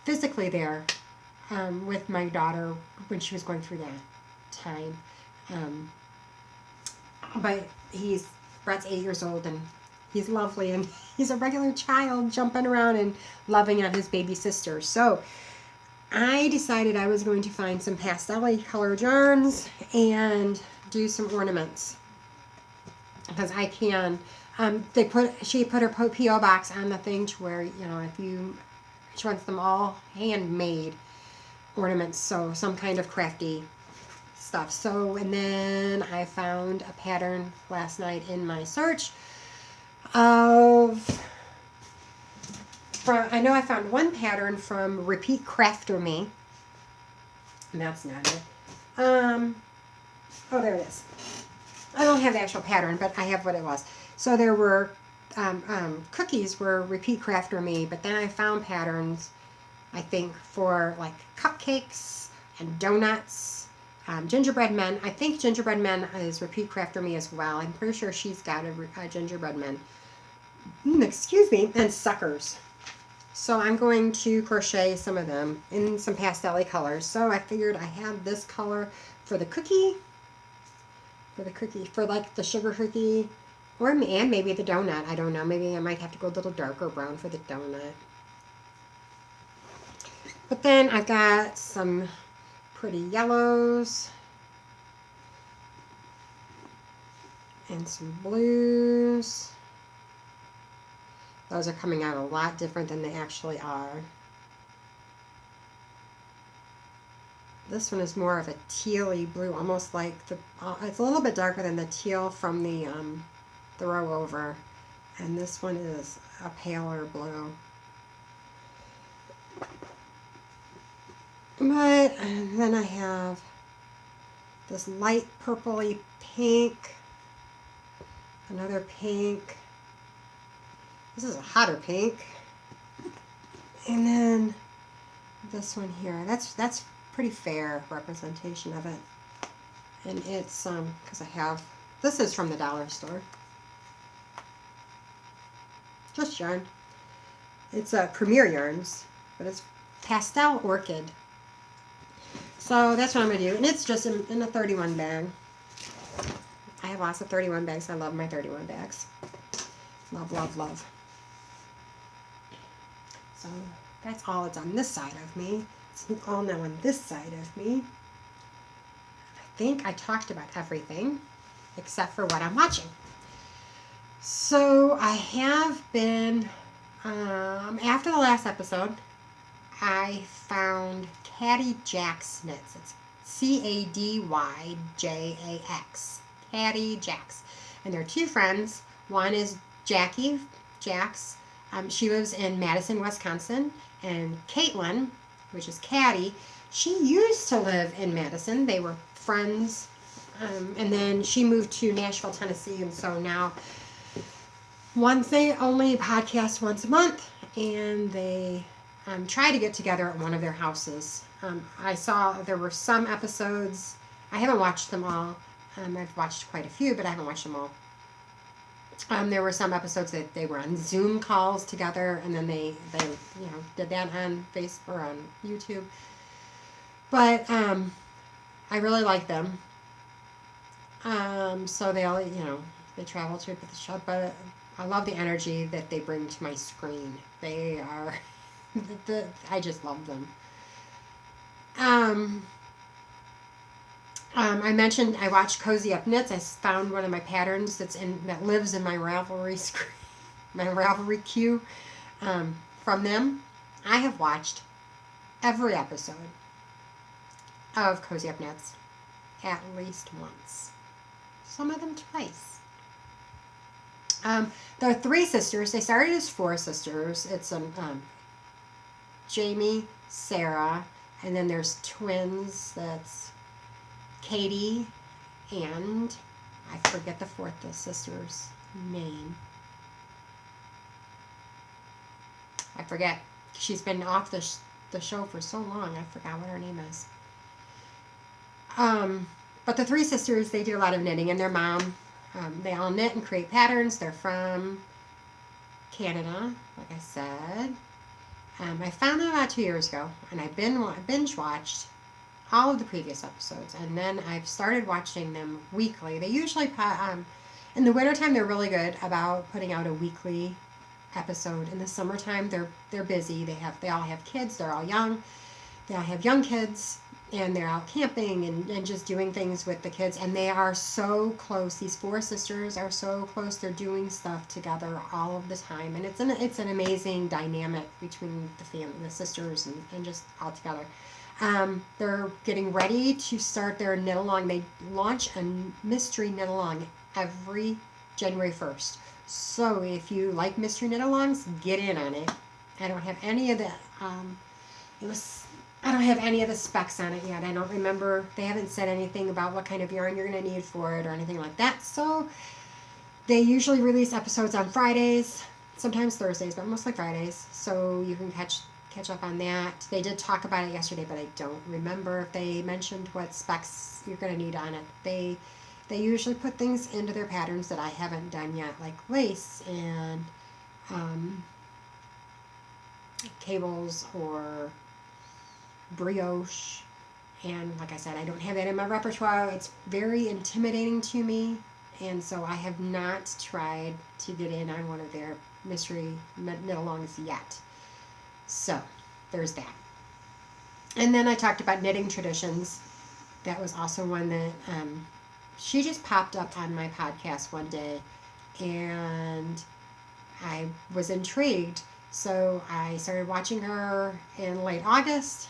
physically there with my daughter when she was going through that time. But Brett's 8 years old, and he's lovely, and he's a regular child jumping around and loving on his baby sister. So I decided I was going to find some pastel colored yarns and do some ornaments, because I can. She put her P.O. box on the thing to where, she wants them all handmade ornaments, so some kind of crafty stuff. So, and then I found a pattern last night in my search I found one pattern from Repeat Crafter Me, and that's not it. Oh, there it is. I don't have the actual pattern, but I have what it was. So there were cookies were Repeat Crafter Me, but then I found patterns, I think, for like cupcakes and donuts, gingerbread men. I think gingerbread men is Repeat Crafter Me as well. I'm pretty sure she's got a gingerbread men. Excuse me, and suckers. So I'm going to crochet some of them in some pastel colors. So I figured I had this color for the cookie, for like the sugar cookie, and maybe the donut. I don't know. Maybe I might have to go a little darker brown for the donut. But then I've got some pretty yellows and some blues. Those are coming out a lot different than they actually are. This one is more of a tealy blue, almost like it's a little bit darker than the teal from the row over. And this one is a paler blue. But then I have this light purpley pink, another pink. This is a hotter pink. And then this one here. That's pretty fair representation of it. And it's because this is from the dollar store. Just yarn. It's Premier Yarns, but it's Pastel Orchid. So that's what I'm going to do. And it's just in a 31 bag. I I have lots of 31 bags. I love my 31 bags. Love, love, love. So that's all it's on this side of me. It's all now on this side of me. I think I talked about everything except for what I'm watching. So I have been, after the last episode, I found Caddy Jax knits. It's Cadyjax. Caddy Jax. And they're two friends. One is Jackie Jax. She lives in Madison, Wisconsin. And Caitlin, which is Caddy, she used to live in Madison. They were friends. And then she moved to Nashville, Tennessee. And so now they only podcast once a month. And they try to get together at one of their houses. I saw there were some episodes. I haven't watched them all. I've watched quite a few, but I haven't watched them all. There were some episodes that they were on Zoom calls together, and then they did that on Facebook or on YouTube. But I really like them. So they all they travel to the show, but I love the energy that they bring to my screen. They are I just love them. I mentioned I watched Cozy Up Knits. I found one of my patterns that lives in my Ravelry screen, my Ravelry queue from them. I have watched every episode of Cozy Up Knits at least once. Some of them twice. There are three sisters. They started as four sisters. It's Jamie, Sarah, and then there's twins. That's Katie, and I forget the fourth sister's name. I forget. She's been off the show for so long. I forgot what her name is. But the three sisters, they do a lot of knitting, and their mom, they all knit and create patterns. They're from Canada, like I said. I found them about 2 years ago, and I binge watched all of the previous episodes, and then I've started watching them weekly. They usually in the wintertime they're really good about putting out a weekly episode. In the summertime they're busy. They all have kids. They're all young. They all have young kids, and they're out camping and just doing things with the kids. And they are so close. These four sisters are so close. They're doing stuff together all of the time, and it's an amazing dynamic between the family, the sisters, and just all together. They're getting ready to start their knit along. They launch a mystery knit along every January 1st. So if you like mystery knit alongs, get in on it. I don't have any of the I don't have any of the specs on it yet. I don't remember. They haven't said anything about what kind of yarn you're going to need for it or anything like that. So they usually release episodes on Fridays, sometimes Thursdays, but mostly Fridays. So you can catch up on that. They did talk about it yesterday, but I don't remember if they mentioned what specs you're going to need on it. They usually put things into their patterns that I haven't done yet, like lace and cables or brioche. And like I said, I don't have that in my repertoire. It's very intimidating to me, and so I have not tried to get in on one of their mystery knit-alongs yet. So there's that. And then I talked about knitting traditions. That was also one that she just popped up on my podcast one day, and I was intrigued. So I started watching her in late August.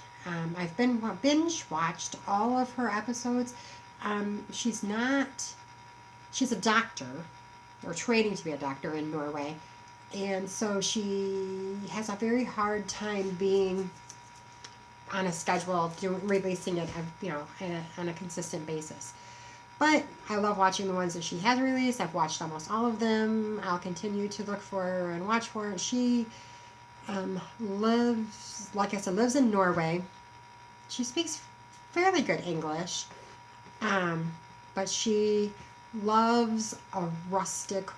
I've been binge watched all of her episodes. She's a doctor, or training to be a doctor in Norway. And so she has a very hard time being on a schedule, releasing it, on a consistent basis. But I love watching the ones that she has released. I've watched almost all of them. I'll continue to look for her and watch for her. She lives, like I said, lives in Norway. She speaks fairly good English, but she loves a rustic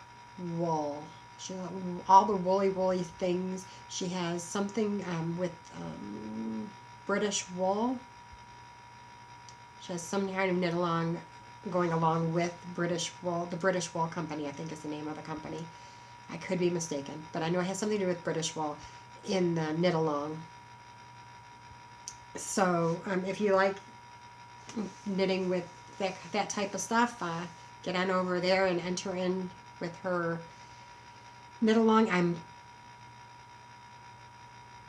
wool. She all the woolly things. She has something with British wool. She has some kind of knit along going along with British Wool. The British Wool Company, I think, is the name of the company. I could be mistaken, but I know it has something to do with British Wool in the knit along. So if you like knitting with that type of stuff, get on over there and enter in with her knit along. I'm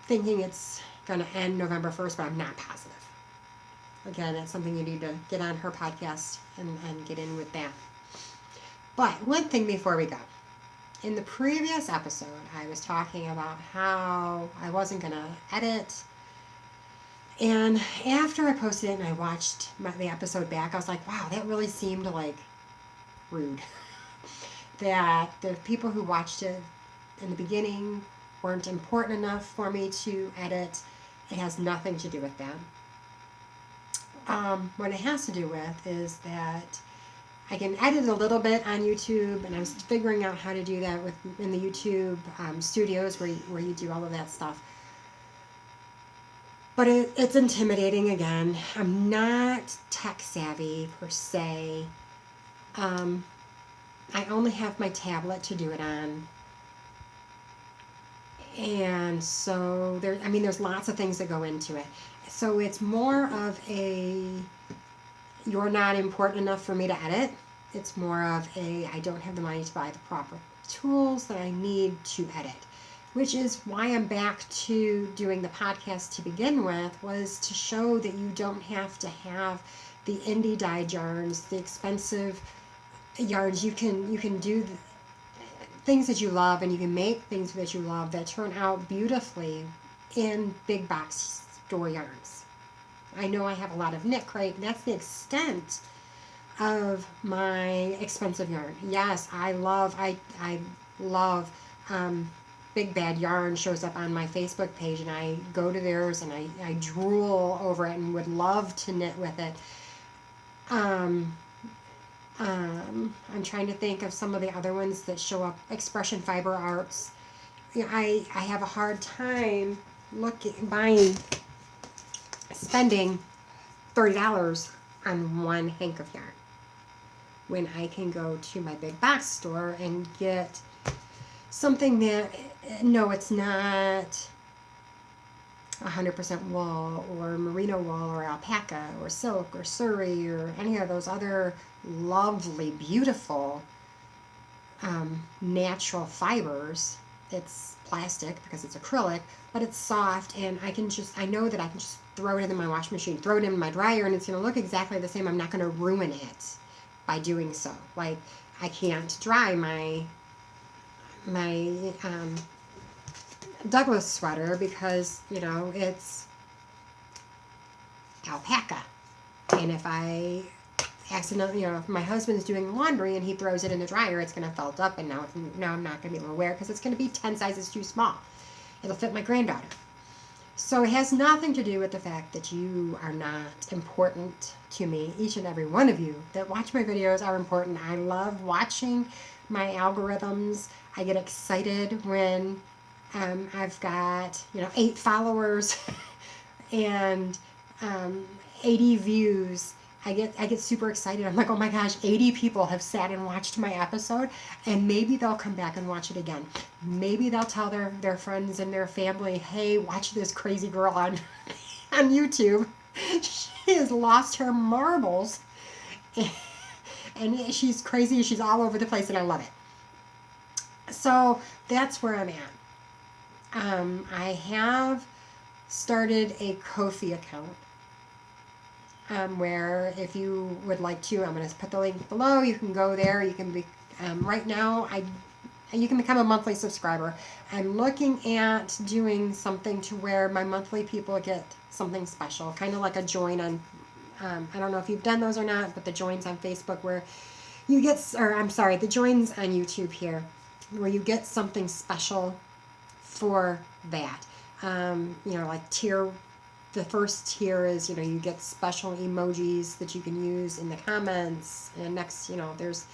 thinking it's going to end November 1st, but I'm not positive. Again, it's something you need to get on her podcast and get in with that. But one thing before we go. In the previous episode, I was talking about how I wasn't going to edit. And after I posted it and I watched the episode back, I was like, wow, that really seemed like rude. That the people who watched it in the beginning weren't important enough for me to edit. It has nothing to do with that. What it has to do with is that I can edit a little bit on YouTube, and I was figuring out how to do that in the YouTube studios where you do all of that stuff. But it's intimidating again. I'm not tech savvy per se. I only have my tablet to do it on. And so there's lots of things that go into it. So it's more of you're not important enough for me to edit. It's more of I don't have the money to buy the proper tools that I need to edit. Which is why I'm back to doing the podcast to begin with, was to show that you don't have to have the indie dyed yarns, the expensive yarns. You can do things that you love, and you can make things that you love that turn out beautifully in big box store yarns. I know I have a lot of Knit Crate, and that's the extent of my expensive yarn. Yes, I love Big Bad Yarn shows up on my Facebook page, and I go to theirs and I drool over it and would love to knit with it. I'm trying to think of some of the other ones that show up. Expression Fiber Arts. I have a hard time spending $30 on one hank of yarn when I can go to my big box store and get something that, no, it's not 100% wool or merino wool or alpaca or silk or suri or any of those other lovely, beautiful natural fibers. It's plastic because it's acrylic, but it's soft, and I know that I can just throw it in my washing machine, throw it in my dryer, and it's going to look exactly the same. I'm not going to ruin it by doing so. Like, I can't dry my Douglas sweater because, it's alpaca. And if I accidentally, if my husband's doing laundry and he throws it in the dryer, it's going to felt up, and now I'm not going to be able to wear it because it's going to be 10 sizes too small. It'll fit my granddaughter. So it has nothing to do with the fact that you are not important to me. Each and every one of you that watch my videos are important. I love watching my algorithms. I get excited when I've got 8 followers and 80 views. I get super excited. I'm like, oh my gosh, 80 people have sat and watched my episode, and maybe they'll come back and watch it again. Maybe they'll tell their friends and their family, hey, watch this crazy girl on YouTube. She has lost her marbles, and she's crazy. She's all over the place, and I love it. So that's where I'm at. I have started a Ko-fi account. Where if you would like to, I'm going to put the link below. You can go there. You can be right now. You can become a monthly subscriber. I'm looking at doing something to where my monthly people get something special, kind of like a join on. I don't know if you've done those or not, but the joins on Facebook where you get, the joins on YouTube here, where you get something special for that. Like tier. The first tier is, you get special emojis that you can use in the comments. And next, there's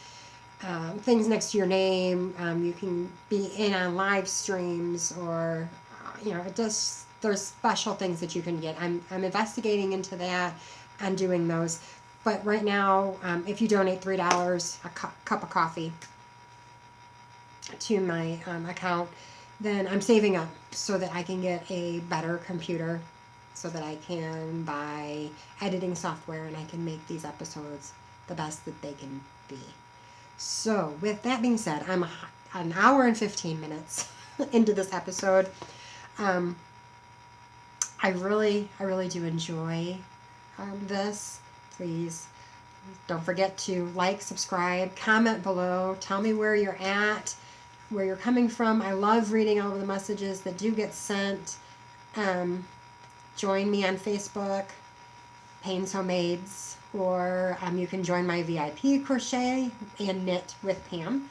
things next to your name. You can be in on live streams or, there's special things that you can get. I'm investigating into that and doing those. But right now, if you donate $3 a cup of coffee to my account, then I'm saving up so that I can get a better computer, so that I can buy editing software and I can make these episodes the best that they can be. So with that being said, I'm an hour and 15 minutes into this episode. I really do enjoy this. Please don't forget to like, subscribe, comment below. Tell me where you're at, where you're coming from. I love reading all of the messages that do get sent. Join me on Facebook, Pains Homemades, or you can join my VIP Crochet and Knit with Pam.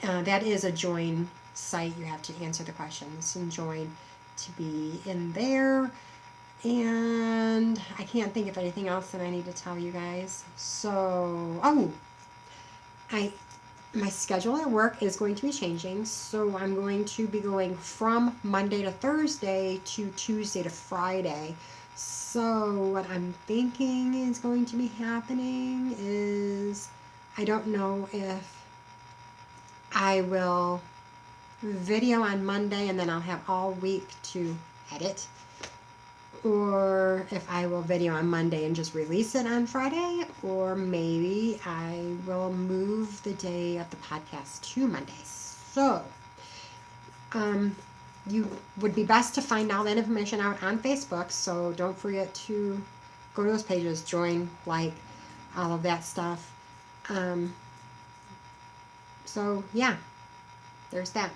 That is a join site. You have to answer the questions and join to be in there. And I can't think of anything else that I need to tell you guys. So, my schedule at work is going to be changing. So I'm going to be going from Monday to Thursday to Tuesday to Friday. So what I'm thinking is going to be happening is, I don't know if I will video on Monday and then I'll have all week to edit, or if I will video on Monday and just release it on Friday, or maybe I will move the day of the podcast to Mondays. So, you would be best to find all that information out on Facebook, so don't forget to go to those pages, join, like, all of that stuff. So, yeah, there's that.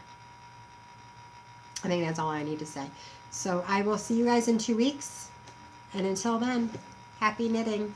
I think that's all I need to say. So I will see you guys in 2 weeks. And until then, happy knitting.